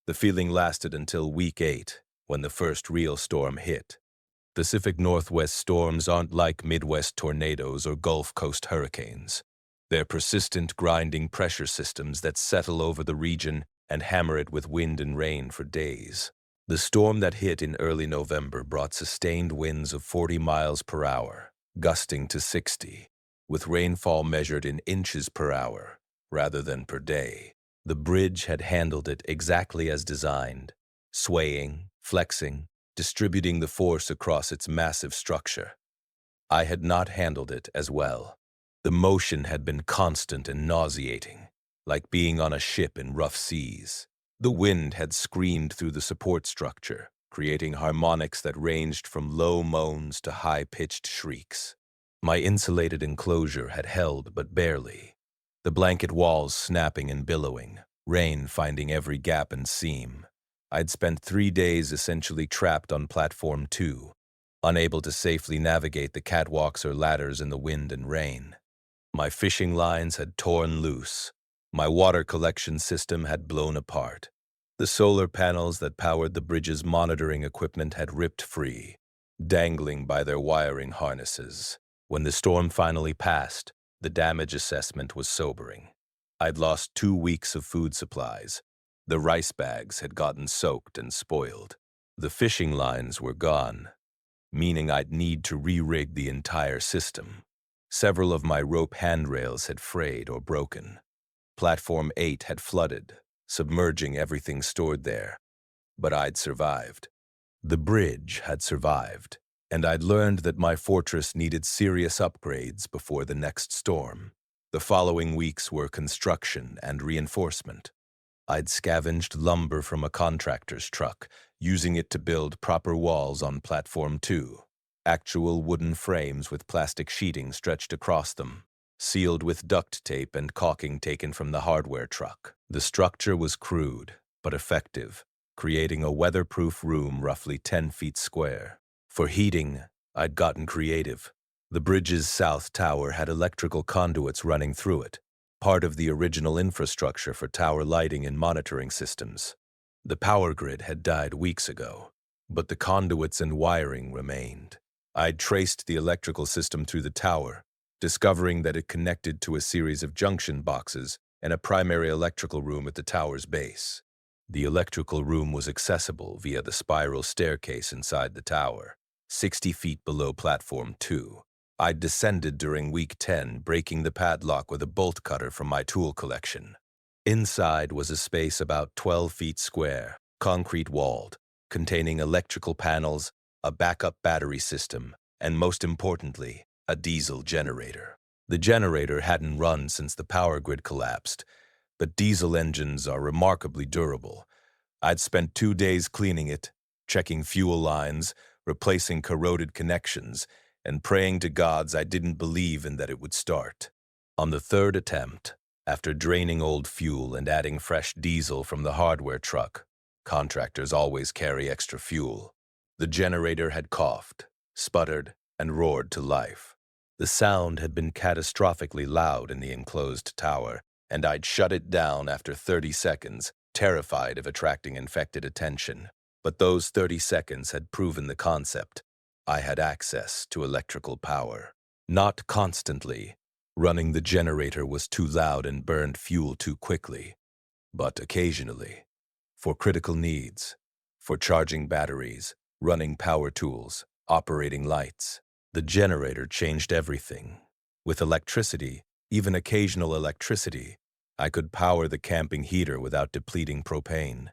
The feeling lasted until week 8, when the first real storm hit. Pacific Northwest storms aren't like Midwest tornadoes or Gulf Coast hurricanes. They're persistent, grinding pressure systems that settle over the region and hammer it with wind and rain for days. The storm that hit in early November brought sustained winds of 40 miles per hour, gusting to 60, with rainfall measured in inches per hour, rather than per day. The bridge had handled it exactly as designed, swaying, flexing, distributing the force across its massive structure. I had not handled it as well. The motion had been constant and nauseating, like being on a ship in rough seas. The wind had screamed through the support structure, creating harmonics that ranged from low moans to high-pitched shrieks. My insulated enclosure had held but barely, the blanket walls snapping and billowing, rain finding every gap and seam. I'd spent 3 days essentially trapped on Platform 2, unable to safely navigate the catwalks or ladders in the wind and rain. My fishing lines had torn loose. My water collection system had blown apart. The solar panels that powered the bridge's monitoring equipment had ripped free, dangling by their wiring harnesses. When the storm finally passed, the damage assessment was sobering. I'd lost 2 weeks of food supplies. The rice bags had gotten soaked and spoiled. The fishing lines were gone, meaning I'd need to re-rig the entire system. Several of my rope handrails had frayed or broken. Platform 8 had flooded, submerging everything stored there. But I'd survived. The bridge had survived, and I'd learned that my fortress needed serious upgrades before the next storm. The following weeks were construction and reinforcement. I'd scavenged lumber from a contractor's truck, using it to build proper walls on Platform 2. Actual wooden frames with plastic sheeting stretched across them, sealed with duct tape and caulking taken from the hardware truck. The structure was crude, but effective, creating a weatherproof room roughly 10 feet square. For heating, I'd gotten creative. The bridge's south tower had electrical conduits running through it, part of the original infrastructure for tower lighting and monitoring systems. The power grid had died weeks ago, but the conduits and wiring remained. I'd traced the electrical system through the tower, discovering that it connected to a series of junction boxes and a primary electrical room at the tower's base. The electrical room was accessible via the spiral staircase inside the tower, 60 feet below Platform 2. I'd descended during week 10, breaking the padlock with a bolt cutter from my tool collection. Inside was a space about 12 feet square, concrete-walled, containing electrical panels, a backup battery system, and most importantly, a diesel generator. The generator hadn't run since the power grid collapsed, but diesel engines are remarkably durable. I'd spent 2 days cleaning it, checking fuel lines, replacing corroded connections, and praying to gods I didn't believe in that it would start. On the third attempt, after draining old fuel and adding fresh diesel from the hardware truck, contractors always carry extra fuel, the generator had coughed, sputtered, and roared to life. The sound had been catastrophically loud in the enclosed tower, and I'd shut it down after 30 seconds, terrified of attracting infected attention. But those 30 seconds had proven the concept. I had access to electrical power. Not constantly. Running the generator was too loud and burned fuel too quickly. But occasionally. For critical needs. For charging batteries, running power tools, operating lights. The generator changed everything. With electricity, even occasional electricity, I could power the camping heater without depleting propane.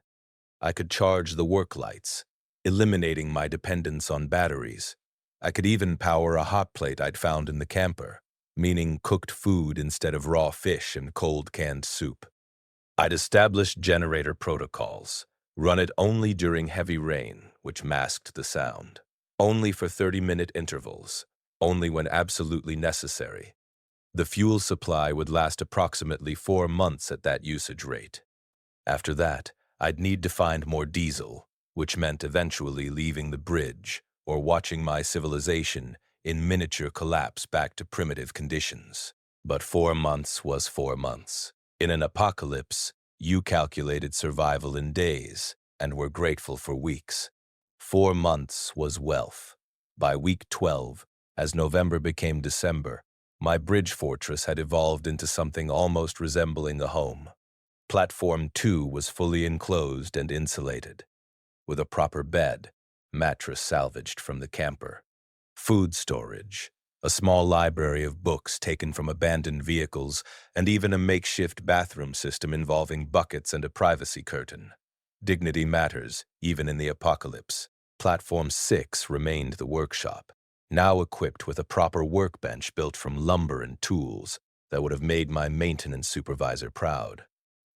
I could charge the work lights, eliminating my dependence on batteries. I could even power a hot plate I'd found in the camper, meaning cooked food instead of raw fish and cold canned soup. I'd established generator protocols, run it only during heavy rain, which masked the sound, only for 30-minute intervals, only when absolutely necessary. The fuel supply would last approximately 4 months at that usage rate. After that, I'd need to find more diesel, which meant eventually leaving the bridge or watching my civilization in miniature collapse back to primitive conditions. But 4 months was 4 months. In an apocalypse, you calculated survival in days and were grateful for weeks. 4 months was wealth. By week 12, as November became December, my bridge fortress had evolved into something almost resembling a home. Platform 2 was fully enclosed and insulated, with a proper bed, mattress salvaged from the camper, food storage, a small library of books taken from abandoned vehicles, and even a makeshift bathroom system involving buckets and a privacy curtain. Dignity matters, even in the apocalypse. Platform 6 remained the workshop, now equipped with a proper workbench built from lumber and tools that would have made my maintenance supervisor proud.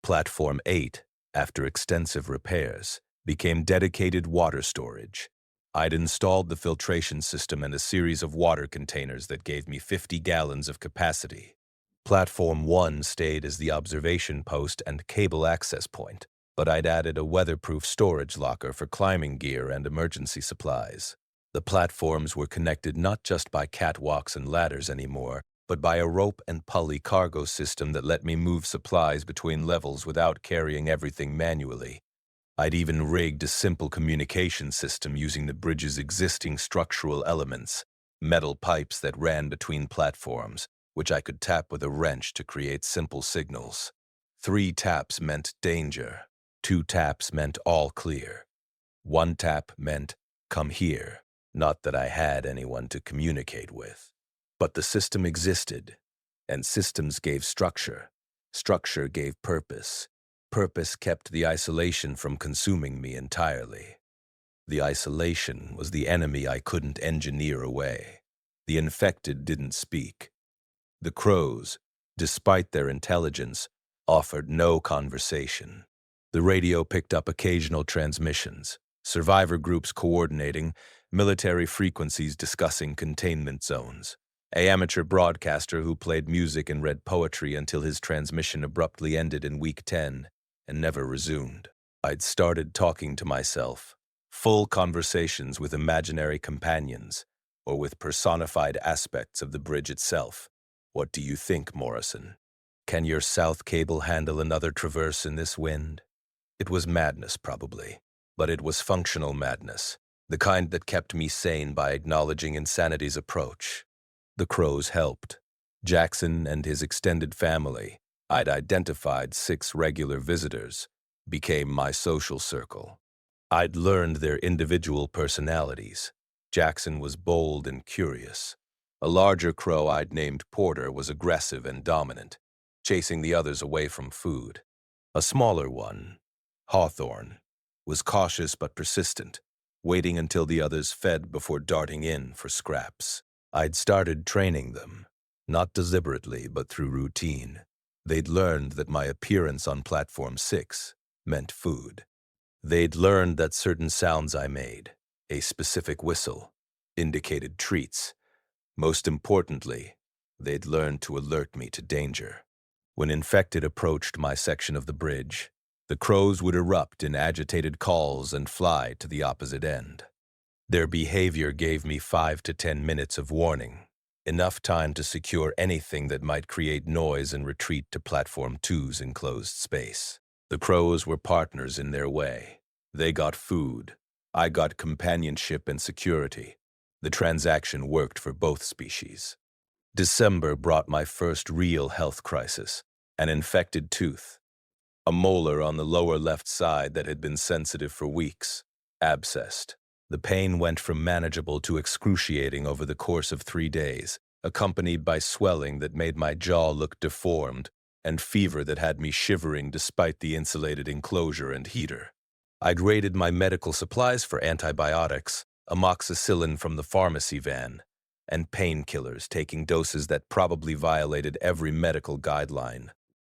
Platform 8, after extensive repairs, became dedicated water storage. I'd installed the filtration system and a series of water containers that gave me 50 gallons of capacity. Platform 1 stayed as the observation post and cable access point, but I'd added a weatherproof storage locker for climbing gear and emergency supplies. The platforms were connected not just by catwalks and ladders anymore, but by a rope and pulley cargo system that let me move supplies between levels without carrying everything manually. I'd even rigged a simple communication system using the bridge's existing structural elements, metal pipes that ran between platforms, which I could tap with a wrench to create simple signals. 3 taps meant danger. 2 taps meant all clear. 1 tap meant come here. Not that I had anyone to communicate with. But the system existed, and systems gave structure. Structure gave purpose. Purpose kept the isolation from consuming me entirely. The isolation was the enemy I couldn't engineer away. The infected didn't speak. The crows, despite their intelligence, offered no conversation. The radio picked up occasional transmissions, survivor groups coordinating, military frequencies discussing containment zones. An amateur broadcaster who played music and read poetry until his transmission abruptly ended in week 10 and never resumed. I'd started talking to myself, full conversations with imaginary companions, or with personified aspects of the bridge itself. What do you think, Morrison? Can your south cable handle another traverse in this wind? It was madness, probably, but it was functional madness, the kind that kept me sane by acknowledging insanity's approach. The crows helped. Jackson and his extended family, I'd identified 6 regular visitors, became my social circle. I'd learned their individual personalities. Jackson was bold and curious. A larger crow I'd named Porter was aggressive and dominant, chasing the others away from food. A smaller one, Hawthorne, was cautious but persistent, waiting until the others fed before darting in for scraps. I'd started training them, not deliberately but through routine. They'd learned that my appearance on Platform 6 meant food. They'd learned that certain sounds I made, a specific whistle, indicated treats. Most importantly, they'd learned to alert me to danger. When infected approached my section of the bridge, the crows would erupt in agitated calls and fly to the opposite end. Their behavior gave me 5 to 10 minutes of warning, enough time to secure anything that might create noise and retreat to Platform 2's enclosed space. The crows were partners in their way. They got food. I got companionship and security. The transaction worked for both species. December brought my first real health crisis, an infected tooth. A molar on the lower left side that had been sensitive for weeks, abscessed. The pain went from manageable to excruciating over the course of 3 days, accompanied by swelling that made my jaw look deformed and fever that had me shivering despite the insulated enclosure and heater. I'd raided my medical supplies for antibiotics, amoxicillin from the pharmacy van, and painkillers, taking doses that probably violated every medical guideline.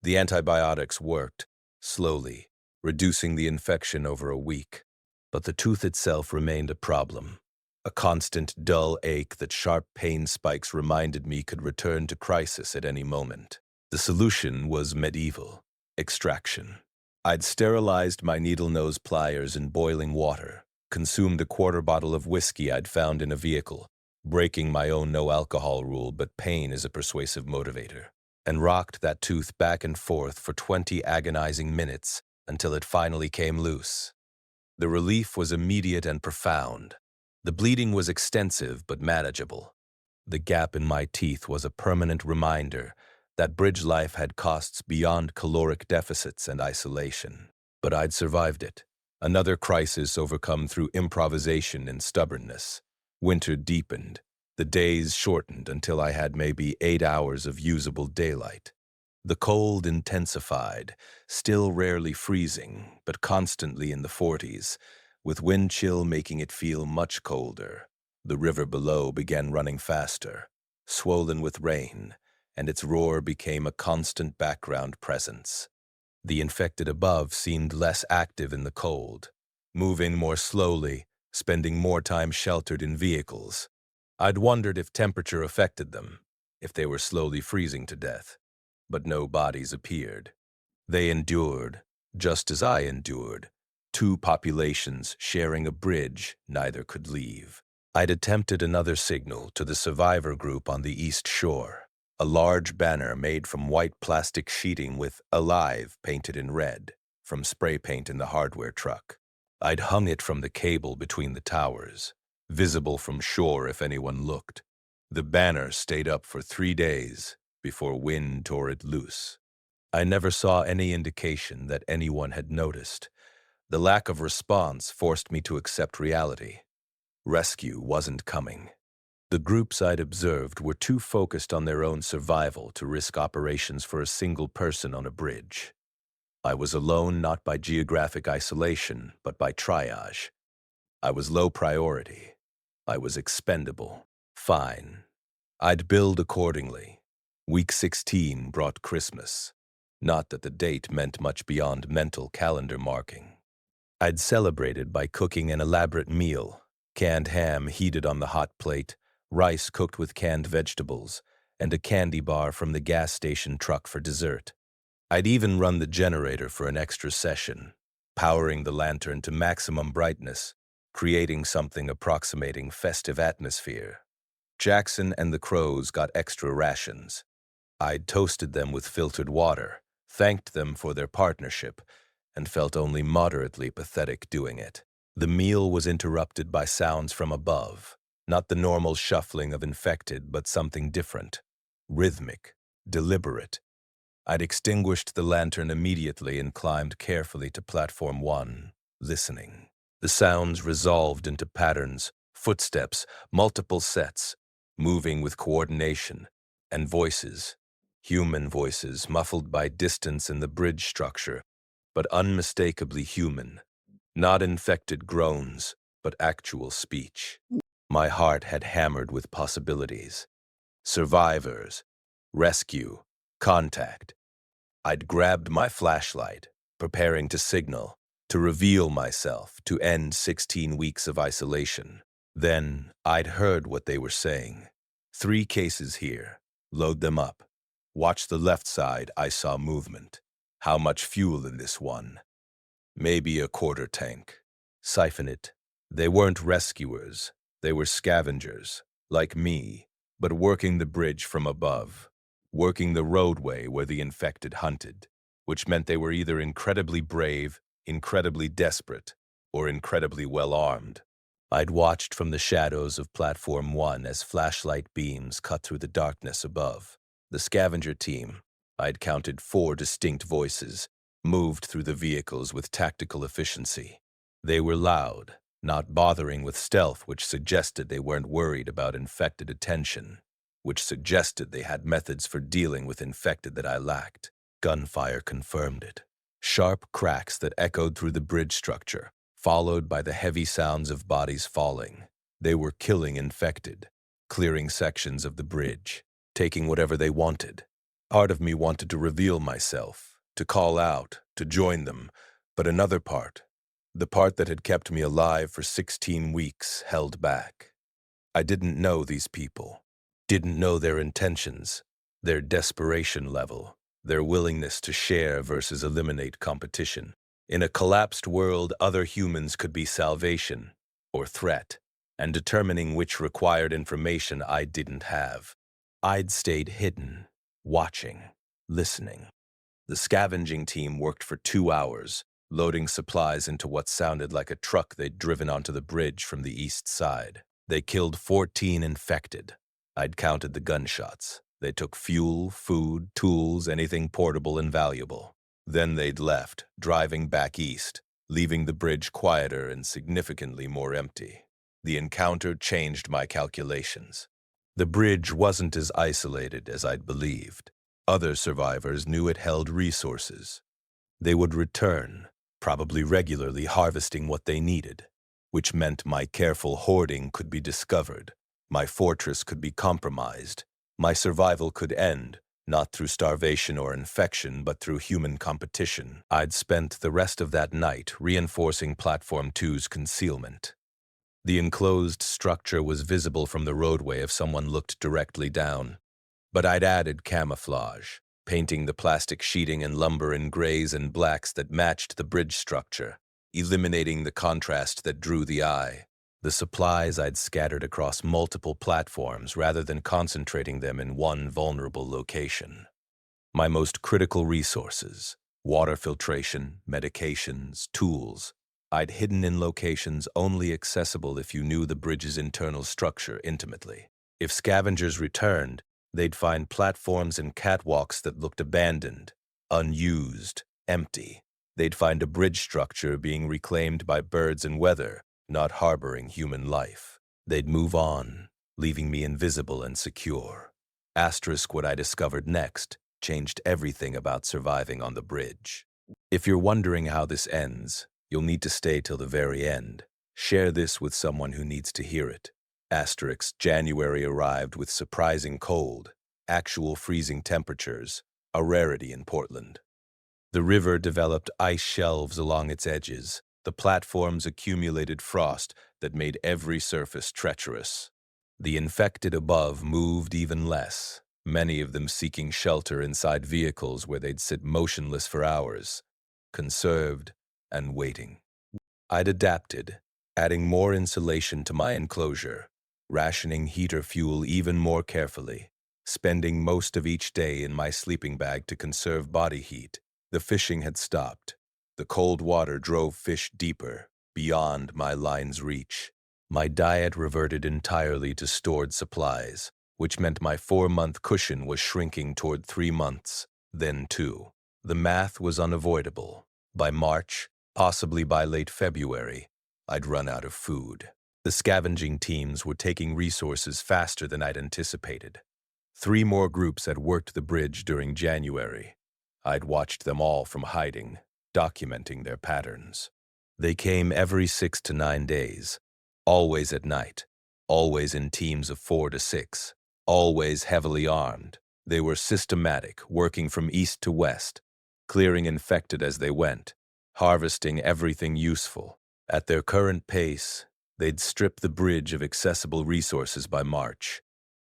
The antibiotics worked, slowly, reducing the infection over a week. But the tooth itself remained a problem. A constant, dull ache that sharp pain spikes reminded me could return to crisis at any moment. The solution was medieval: extraction. I'd sterilized my needle-nose pliers in boiling water, consumed a quarter bottle of whiskey I'd found in a vehicle, breaking my own no-alcohol rule, but pain is a persuasive motivator, and rocked that tooth back and forth for 20 agonizing minutes until it finally came loose. The relief was immediate and profound. The bleeding was extensive but manageable. The gap in my teeth was a permanent reminder that bridge life had costs beyond caloric deficits and isolation. But I'd survived it. Another crisis overcome through improvisation and stubbornness. Winter deepened. The days shortened until I had maybe 8 hours of usable daylight. The cold intensified, still rarely freezing, but constantly in the 40s, with wind chill making it feel much colder. The river below began running faster, swollen with rain, and its roar became a constant background presence. The infected above seemed less active in the cold, moving more slowly, spending more time sheltered in vehicles. I'd wondered if temperature affected them, if they were slowly freezing to death. But no bodies appeared. They endured, just as I endured. 2 populations sharing a bridge, neither could leave. I'd attempted another signal to the survivor group on the east shore, a large banner made from white plastic sheeting with "Alive" painted in red, from spray paint in the hardware truck. I'd hung it from the cable between the towers, visible from shore if anyone looked. The banner stayed up for 3 days before wind tore it loose. I never saw any indication that anyone had noticed. The lack of response forced me to accept reality. Rescue wasn't coming. The groups I'd observed were too focused on their own survival to risk operations for a single person on a bridge. I was alone not by geographic isolation, but by triage. I was low priority. I was expendable. Fine. I'd build accordingly. Week 16 brought Christmas. Not that the date meant much beyond mental calendar marking. I'd celebrated by cooking an elaborate meal: canned ham heated on the hot plate, rice cooked with canned vegetables, and a candy bar from the gas station truck for dessert. I'd even run the generator for an extra session, powering the lantern to maximum brightness, creating something approximating festive atmosphere. Jackson and the crows got extra rations. I'd toasted them with filtered water, thanked them for their partnership, and felt only moderately pathetic doing it. The meal was interrupted by sounds from above, not the normal shuffling of infected, but something different, rhythmic, deliberate. I'd extinguished the lantern immediately and climbed carefully to platform 1, listening. The sounds resolved into patterns, footsteps, multiple sets, moving with coordination, and voices, human voices muffled by distance in the bridge structure, but unmistakably human. Not infected groans, but actual speech. My heart had hammered with possibilities. Survivors, rescue, contact. I'd grabbed my flashlight, preparing to signal, to reveal myself, to end 16 weeks of isolation. Then I'd heard what they were saying. 3 cases here. Load them up. Watch the left side, I saw movement. How much fuel in this one? Maybe a quarter tank. Siphon it. They weren't rescuers. They were scavengers, like me, but working the bridge from above, working the roadway where the infected hunted, which meant they were either incredibly brave, incredibly desperate, or incredibly well-armed. I'd watched from the shadows of Platform 1 as flashlight beams cut through the darkness above. The scavenger team, I'd counted 4 distinct voices, moved through the vehicles with tactical efficiency. They were loud, not bothering with stealth, which suggested they weren't worried about infected attention, which suggested they had methods for dealing with infected that I lacked. Gunfire confirmed it. Sharp cracks that echoed through the bridge structure, followed by the heavy sounds of bodies falling. They were killing infected, clearing sections of the bridge, taking whatever they wanted. Part of me wanted to reveal myself, to call out, to join them, but another part, the part that had kept me alive for 16 weeks, held back. I didn't know these people, didn't know their intentions, their desperation level, their willingness to share versus eliminate competition. In a collapsed world, other humans could be salvation or threat, and determining which required information I didn't have. I'd stayed hidden, watching, listening. The scavenging team worked for 2 hours, loading supplies into what sounded like a truck they'd driven onto the bridge from the east side. They killed 14 infected. I'd counted the gunshots. They took fuel, food, tools, anything portable and valuable. Then they'd left, driving back east, leaving the bridge quieter and significantly more empty. The encounter changed my calculations. The bridge wasn't as isolated as I'd believed. Other survivors knew it held resources. They would return, probably regularly harvesting what they needed, which meant my careful hoarding could be discovered, my fortress could be compromised, my survival could end, not through starvation or infection, but through human competition. I'd spent the rest of that night reinforcing Platform 2's concealment. The enclosed structure was visible from the roadway if someone looked directly down, but I'd added camouflage, painting the plastic sheeting and lumber in grays and blacks that matched the bridge structure, eliminating the contrast that drew the eye. The supplies I'd scattered across multiple platforms rather than concentrating them in one vulnerable location. My most critical resources, water filtration, medications, tools, I'd hidden in locations only accessible if you knew the bridge's internal structure intimately. If scavengers returned, they'd find platforms and catwalks that looked abandoned, unused, empty. They'd find a bridge structure being reclaimed by birds and weather, not harboring human life. They'd move on, leaving me invisible and secure. Asterisk what I discovered next changed everything about surviving on the bridge. If you're wondering how this ends, you'll need to stay till the very end. Share this with someone who needs to hear it. Asterisk, January arrived with surprising cold, actual freezing temperatures, a rarity in Portland. The river developed ice shelves along its edges. The platforms accumulated frost that made every surface treacherous. The infected above moved even less, many of them seeking shelter inside vehicles where they'd sit motionless for hours, conserved and waiting. I'd adapted, adding more insulation to my enclosure, rationing heater fuel even more carefully, spending most of each day in my sleeping bag to conserve body heat. The fishing had stopped. The cold water drove fish deeper, beyond my line's reach. My diet reverted entirely to stored supplies, which meant my 4-month cushion was shrinking toward 3 months, then 2. The math was unavoidable. By March, possibly by late February, I'd run out of food. The scavenging teams were taking resources faster than I'd anticipated. 3 more groups had worked the bridge during January. I'd watched them all from hiding, documenting their patterns. They came every 6 to 9 days, always at night, always in teams of 4 to 6, always heavily armed. They were systematic, working from east to west, clearing infected as they went, harvesting everything useful. At their current pace, they'd strip the bridge of accessible resources by March,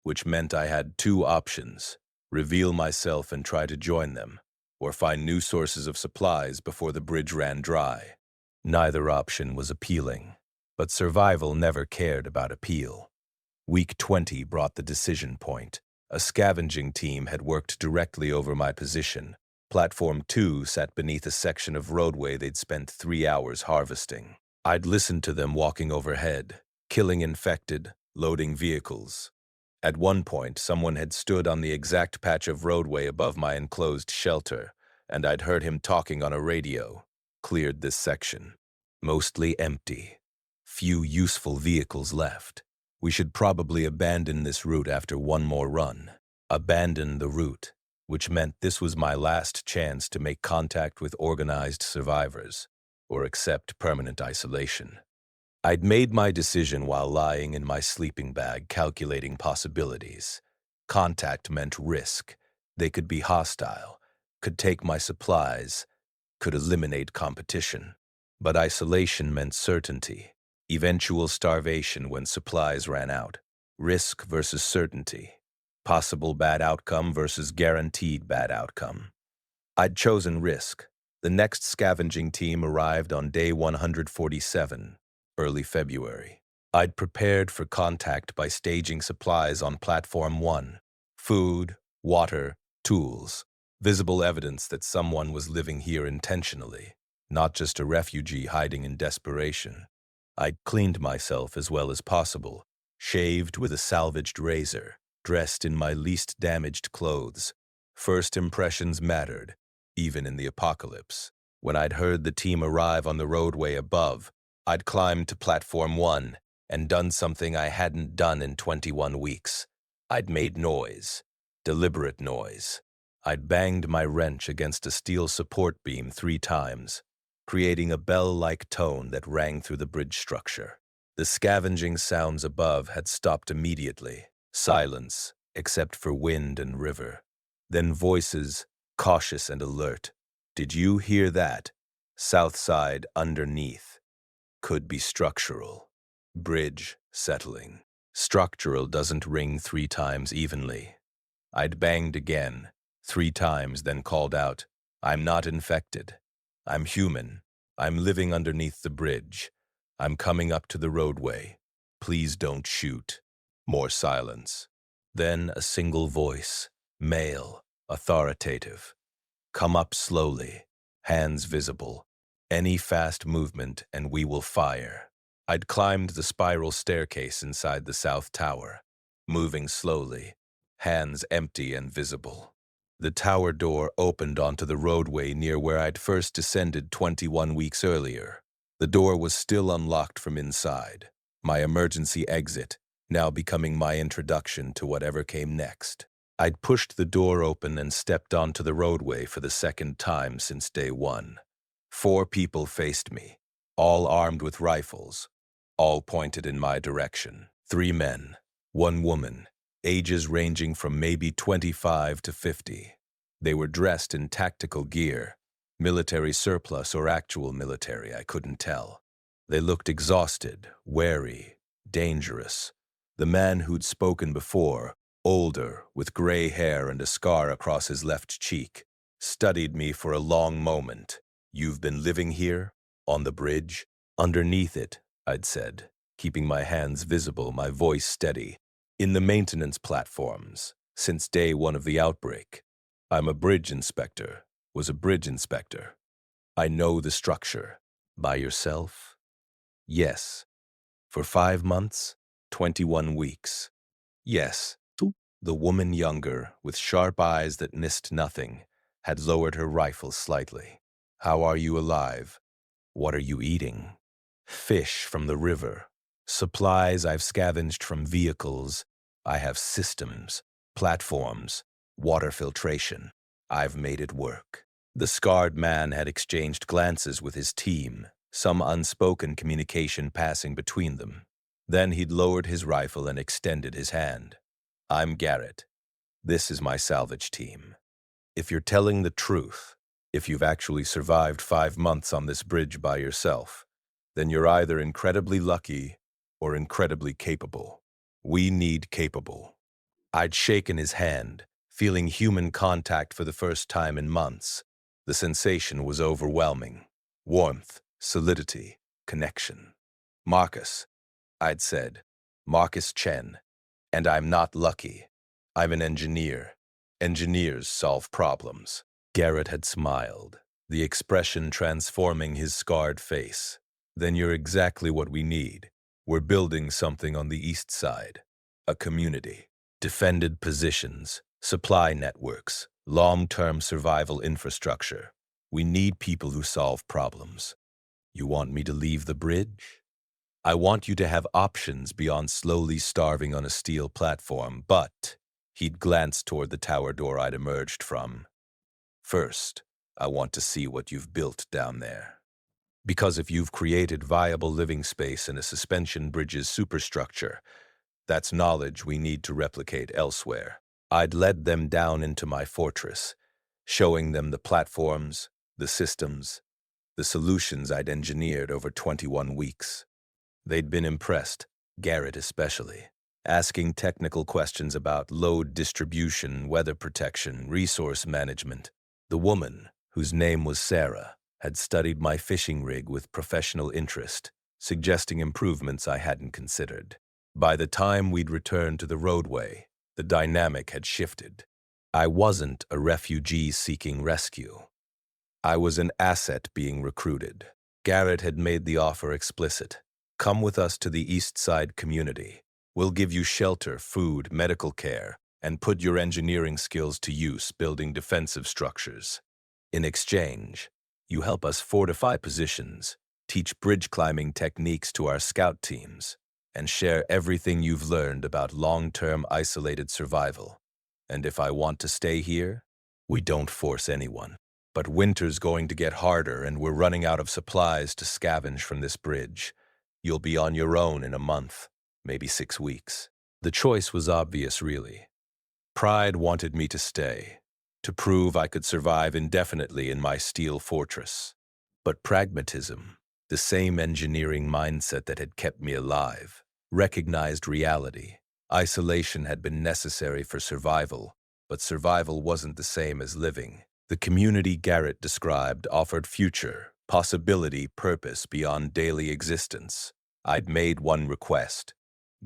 which meant I had 2 options: reveal myself and try to join them, or find new sources of supplies before the bridge ran dry. Neither option was appealing, but survival never cared about appeal. Week 20 brought the decision point. A scavenging team had worked directly over my position. Platform 2 sat beneath a section of roadway they'd spent 3 hours harvesting. I'd listened to them walking overhead, killing infected, loading vehicles. At one point, someone had stood on the exact patch of roadway above my enclosed shelter, and I'd heard him talking on a radio. Cleared this section. Mostly empty. Few useful vehicles left. We should probably abandon this route after one more run. Abandon the route, which meant this was my last chance to make contact with organized survivors, or accept permanent isolation. I'd made my decision while lying in my sleeping bag, calculating possibilities. Contact meant risk. They could be hostile, could take my supplies, could eliminate competition. But isolation meant certainty, eventual starvation when supplies ran out. Risk versus certainty. Possible bad outcome versus guaranteed bad outcome. I'd chosen risk. The next scavenging team arrived on day 147, early February. I'd prepared for contact by staging supplies on Platform 1. Food, water, tools. Visible evidence that someone was living here intentionally, not just a refugee hiding in desperation. I'd cleaned myself as well as possible, shaved with a salvaged razor, dressed in my least damaged clothes. First impressions mattered, even in the apocalypse. When I'd heard the team arrive on the roadway above, I'd climbed to Platform 1 and done something I hadn't done in 21 weeks. I'd made noise, deliberate noise. I'd banged my wrench against a steel support beam 3 times, creating a bell-like tone that rang through the bridge structure. The scavenging sounds above had stopped immediately. Silence, except for wind and river. Then voices, cautious and alert. Did you hear that? South side underneath. Could be structural. Bridge settling. Structural doesn't ring 3 times evenly. I'd banged again, 3 times, then called out, I'm not infected. I'm human. I'm living underneath the bridge. I'm coming up to the roadway. Please don't shoot. More silence. Then a single voice, male, authoritative. Come up slowly, hands visible. Any fast movement and we will fire. I'd climbed the spiral staircase inside the south tower, moving slowly, hands empty and visible. The tower door opened onto the roadway near where I'd first descended 21 weeks earlier. The door was still unlocked from inside, my emergency exit, now becoming my introduction to whatever came next. I'd pushed the door open and stepped onto the roadway for the second time since day 1. 4 people faced me, all armed with rifles, all pointed in my direction. 3 men, 1 woman, ages ranging from maybe 25 to 50. They were dressed in tactical gear, military surplus or actual military, I couldn't tell. They looked exhausted, wary, dangerous. The man who'd spoken before, older, with gray hair and a scar across his left cheek, studied me for a long moment. You've been living here? On the bridge? Underneath it, I'd said, keeping my hands visible, my voice steady. In the maintenance platforms. Since day one of the outbreak. I'm a bridge inspector, was a bridge inspector. I know the structure. By yourself? Yes. For 5 months? 21 weeks. Yes. The woman younger, with sharp eyes that missed nothing, had lowered her rifle slightly. How are you alive? What are you eating? Fish from the river. Supplies I've scavenged from vehicles. I have systems, platforms, water filtration. I've made it work. The scarred man had exchanged glances with his team, some unspoken communication passing between them. Then he'd lowered his rifle and extended his hand. I'm Garrett. This is my salvage team. If you're telling the truth, if you've actually survived 5 months on this bridge by yourself, then you're either incredibly lucky or incredibly capable. We need capable. I'd shaken his hand, feeling human contact for the first time in months. The sensation was overwhelming. Warmth, solidity, connection. Marcus, I'd said. Marcus Chen. And I'm not lucky. I'm an engineer. Engineers solve problems. Garrett had smiled, the expression transforming his scarred face. Then you're exactly what we need. We're building something on the east side. A community. Defended positions, supply networks, long-term survival infrastructure. We need people who solve problems. You want me to leave the bridge? I want you to have options beyond slowly starving on a steel platform, but he'd glanced toward the tower door I'd emerged from. First, I want to see what you've built down there. Because if you've created viable living space in a suspension bridge's superstructure, that's knowledge we need to replicate elsewhere. I'd led them down into my fortress, showing them the platforms, the systems, the solutions I'd engineered over 21 weeks. They'd been impressed, Garrett especially, asking technical questions about load distribution, weather protection, resource management. The woman, whose name was Sarah, had studied my fishing rig with professional interest, suggesting improvements I hadn't considered. By the time we'd returned to the roadway, the dynamic had shifted. I wasn't a refugee seeking rescue. I was an asset being recruited. Garrett had made the offer explicit. Come with us to the East Side community. We'll give you shelter, food, medical care, and put your engineering skills to use building defensive structures. In exchange, you help us fortify positions, teach bridge climbing techniques to our scout teams, and share everything you've learned about long-term isolated survival. And if I want to stay here, we don't force anyone. But winter's going to get harder and we're running out of supplies to scavenge from this bridge. You'll be on your own in a month, maybe 6 weeks. The choice was obvious, really. Pride wanted me to stay, to prove I could survive indefinitely in my steel fortress. But pragmatism, the same engineering mindset that had kept me alive, recognized reality. Isolation had been necessary for survival, but survival wasn't the same as living. The community Garrett described offered future, possibility, purpose beyond daily existence. I'd made one request.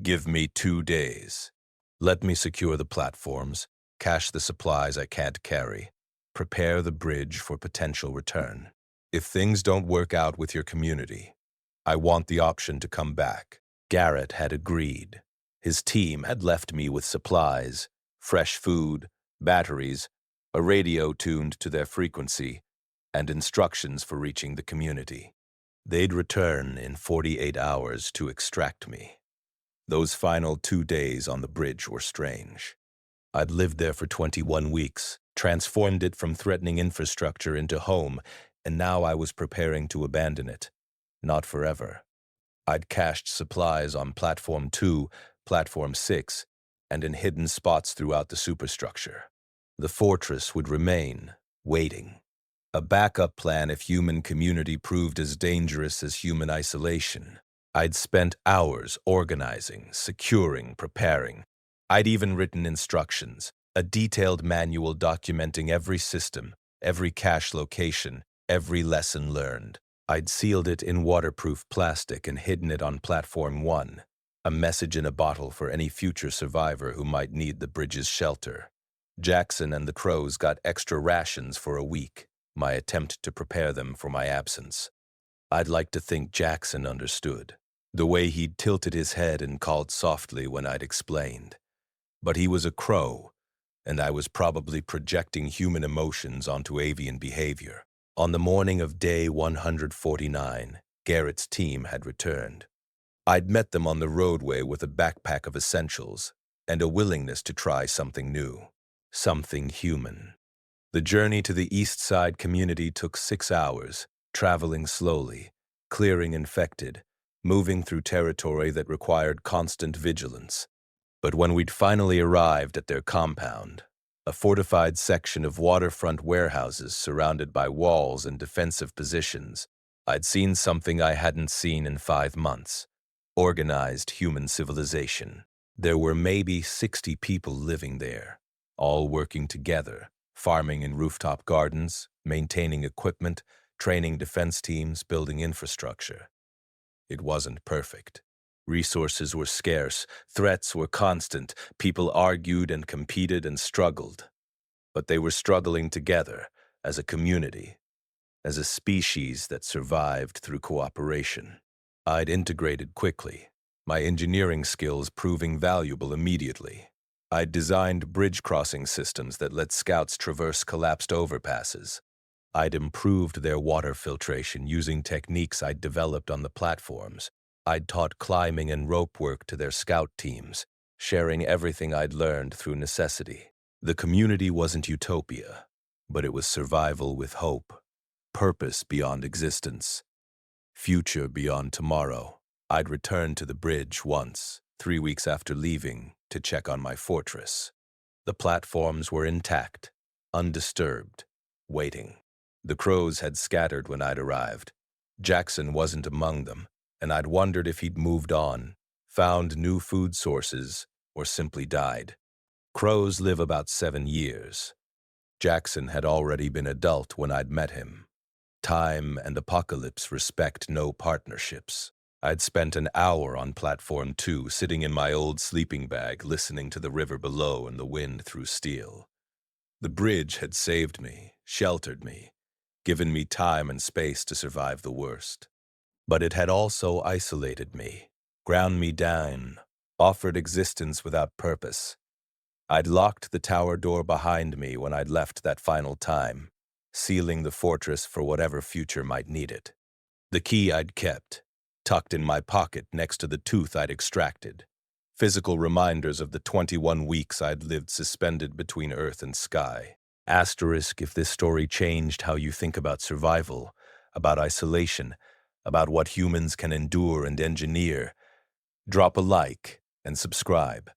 Give me 2 days. Let me secure the platforms, cache the supplies I can't carry, prepare the bridge for potential return. If things don't work out with your community, I want the option to come back. Garrett had agreed. His team had left me with supplies, fresh food, batteries, a radio tuned to their frequency, and instructions for reaching the community. They'd return in 48 hours to extract me. Those final 2 days on the bridge were strange. I'd lived there for 21 weeks, transformed it from threatening infrastructure into home, and now I was preparing to abandon it. Not forever. I'd cached supplies on Platform 2, Platform 6, and in hidden spots throughout the superstructure. The fortress would remain, waiting. A backup plan if human community proved as dangerous as human isolation. I'd spent hours organizing, securing, preparing. I'd even written instructions, a detailed manual documenting every system, every cache location, every lesson learned. I'd sealed it in waterproof plastic and hidden it on Platform 1. a message in a bottle for any future survivor who might need the bridge's shelter. Jackson and the crows got extra rations for a week, my attempt to prepare them for my absence. I'd like to think Jackson understood, the way he'd tilted his head and called softly when I'd explained. But he was a crow, and I was probably projecting human emotions onto avian behavior. On the morning of day 149, Garrett's team had returned. I'd met them on the roadway with a backpack of essentials and a willingness to try something new, something human. The journey to the East Side community took 6 hours, traveling slowly, clearing infected, moving through territory that required constant vigilance. But when we'd finally arrived at their compound, a fortified section of waterfront warehouses surrounded by walls and defensive positions, I'd seen something I hadn't seen in 5 months: organized human civilization. There were maybe 60 people living there, all working together, farming in rooftop gardens, maintaining equipment, training defense teams, building infrastructure. It wasn't perfect. Resources were scarce, threats were constant, people argued and competed and struggled. But they were struggling together, as a community, as a species that survived through cooperation. I'd integrated quickly, my engineering skills proving valuable immediately. I'd designed bridge crossing systems that let scouts traverse collapsed overpasses. I'd improved their water filtration using techniques I'd developed on the platforms. I'd taught climbing and rope work to their scout teams, sharing everything I'd learned through necessity. The community wasn't utopia, but it was survival with hope, purpose beyond existence, future beyond tomorrow. I'd returned to the bridge once, 3 weeks after leaving, to check on my fortress. The platforms were intact, undisturbed, waiting. The crows had scattered when I'd arrived. Jackson wasn't among them, and I'd wondered if he'd moved on, found new food sources, or simply died. Crows live about 7 years. Jackson had already been adult when I'd met him. Time and apocalypse respect no partnerships. I'd spent an hour on Platform 2, sitting in my old sleeping bag, listening to the river below and the wind through steel. The bridge had saved me, sheltered me, given me time and space to survive the worst. But it had also isolated me, ground me down, offered existence without purpose. I'd locked the tower door behind me when I'd left that final time, sealing the fortress for whatever future might need it. The key I'd kept, tucked in my pocket next to the tooth I'd extracted, physical reminders of the 21 weeks I'd lived suspended between earth and sky. Asterisk if this story changed how you think about survival, about isolation, about what humans can endure and engineer. Drop a like and subscribe.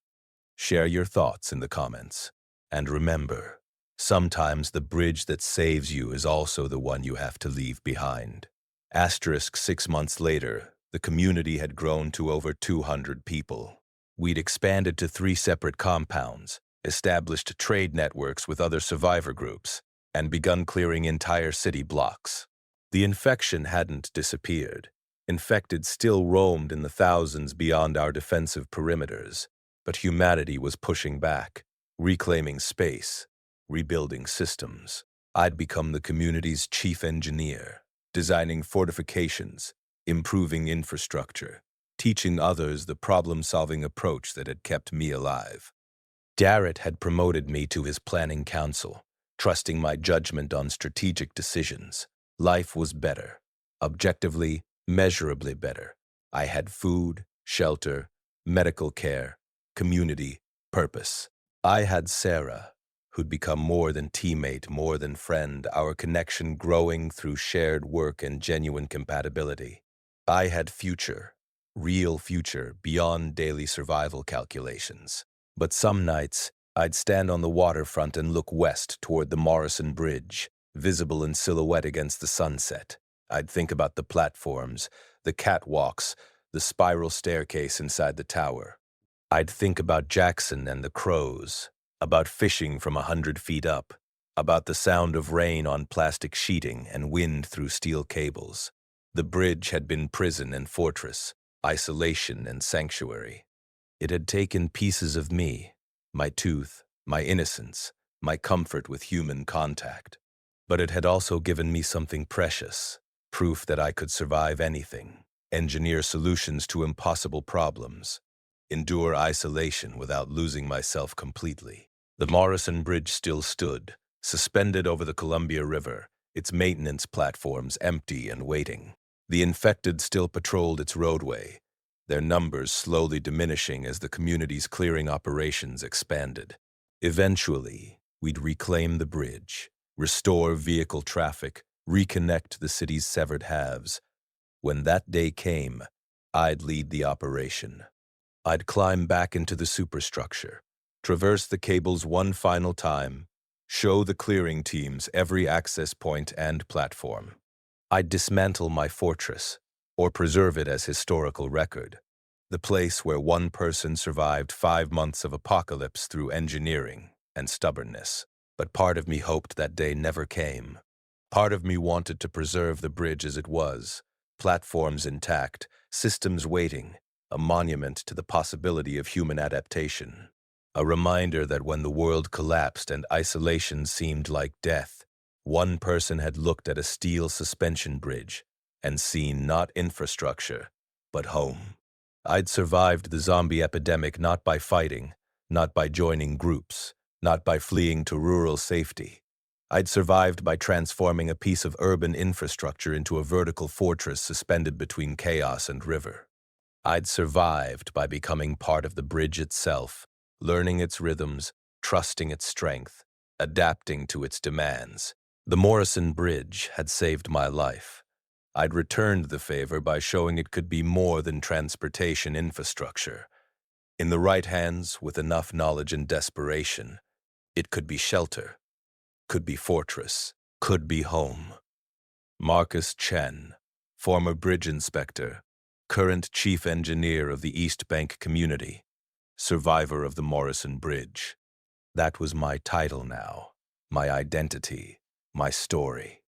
Share your thoughts in the comments. And remember, sometimes the bridge that saves you is also the one you have to leave behind. Asterisk 6 months later, the community had grown to over 200 people. We'd expanded to 3 separate compounds, established trade networks with other survivor groups, and begun clearing entire city blocks. The infection hadn't disappeared. Infected still roamed in the thousands beyond our defensive perimeters, but humanity was pushing back, reclaiming space, rebuilding systems. I'd become the community's chief engineer, designing fortifications, improving infrastructure, teaching others the problem-solving approach that had kept me alive. Garrett had promoted me to his planning council, trusting my judgment on strategic decisions. Life was better, objectively, measurably better. I had food, shelter, medical care, community, purpose. I had Sarah, who'd become more than teammate, more than friend, our connection growing through shared work and genuine compatibility. I had future, real future, beyond daily survival calculations. But some nights, I'd stand on the waterfront and look west toward the Morrison Bridge, visible in silhouette against the sunset. I'd think about the platforms, the catwalks, the spiral staircase inside the tower. I'd think about Jackson and the crows, about fishing from 100 feet up, about the sound of rain on plastic sheeting and wind through steel cables. The bridge had been prison and fortress, isolation and sanctuary. It had taken pieces of me, my tooth, my innocence, my comfort with human contact. But it had also given me something precious, proof that I could survive anything, engineer solutions to impossible problems, endure isolation without losing myself completely. The Morrison Bridge still stood, suspended over the Columbia River, its maintenance platforms empty and waiting. The infected still patrolled its roadway, their numbers slowly diminishing as the community's clearing operations expanded. Eventually, we'd reclaim the bridge, restore vehicle traffic, reconnect the city's severed halves. When that day came, I'd lead the operation. I'd climb back into the superstructure, traverse the cables one final time, show the clearing teams every access point and platform. I'd dismantle my fortress, or preserve it as historical record, the place where one person survived 5 months of apocalypse through engineering and stubbornness. But part of me hoped that day never came. Part of me wanted to preserve the bridge as it was, platforms intact, systems waiting, a monument to the possibility of human adaptation. A reminder that when the world collapsed and isolation seemed like death, one person had looked at a steel suspension bridge and seen not infrastructure, but home. I'd survived the zombie epidemic not by fighting, not by joining groups, not by fleeing to rural safety. I'd survived by transforming a piece of urban infrastructure into a vertical fortress suspended between chaos and river. I'd survived by becoming part of the bridge itself, learning its rhythms, trusting its strength, adapting to its demands. The Morrison Bridge had saved my life. I'd returned the favor by showing it could be more than transportation infrastructure. In the right hands, with enough knowledge and desperation, it could be shelter, could be fortress, could be home. Marcus Chen, former bridge inspector, current chief engineer of the East Bank community, survivor of the Morrison Bridge. That was my title now, my identity, my story.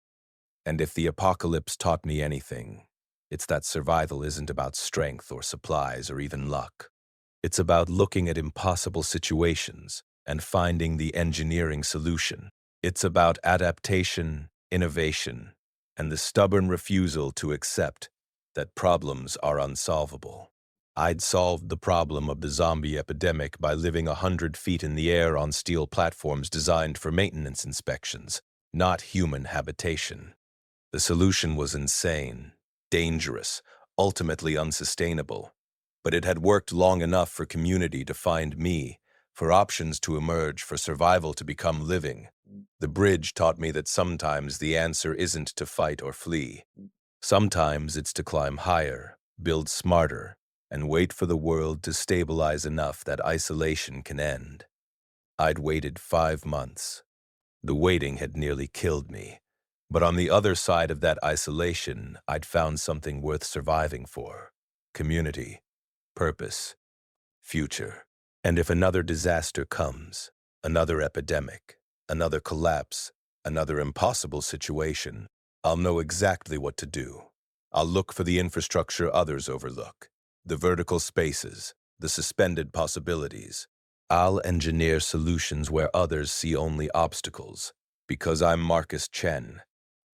And if the apocalypse taught me anything, it's that survival isn't about strength or supplies or even luck. It's about looking at impossible situations and finding the engineering solution. It's about adaptation, innovation, and the stubborn refusal to accept that problems are unsolvable. I'd solved the problem of the zombie epidemic by living 100 feet in the air on steel platforms designed for maintenance inspections, not human habitation. The solution was insane, dangerous, ultimately unsustainable. But it had worked long enough for community to find me, for options to emerge, for survival to become living. The bridge taught me that sometimes the answer isn't to fight or flee. Sometimes it's to climb higher, build smarter, and wait for the world to stabilize enough that isolation can end. I'd waited 5 months. The waiting had nearly killed me. But on the other side of that isolation, I'd found something worth surviving for. Community, purpose, future. And if another disaster comes, another epidemic, another collapse, another impossible situation, I'll know exactly what to do. I'll look for the infrastructure others overlook, the vertical spaces, the suspended possibilities. I'll engineer solutions where others see only obstacles. Because I'm Marcus Chen,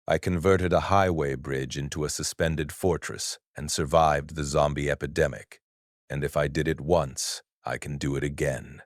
I converted a highway bridge into a suspended fortress and survived the zombie epidemic. And if I did it once, I can do it again.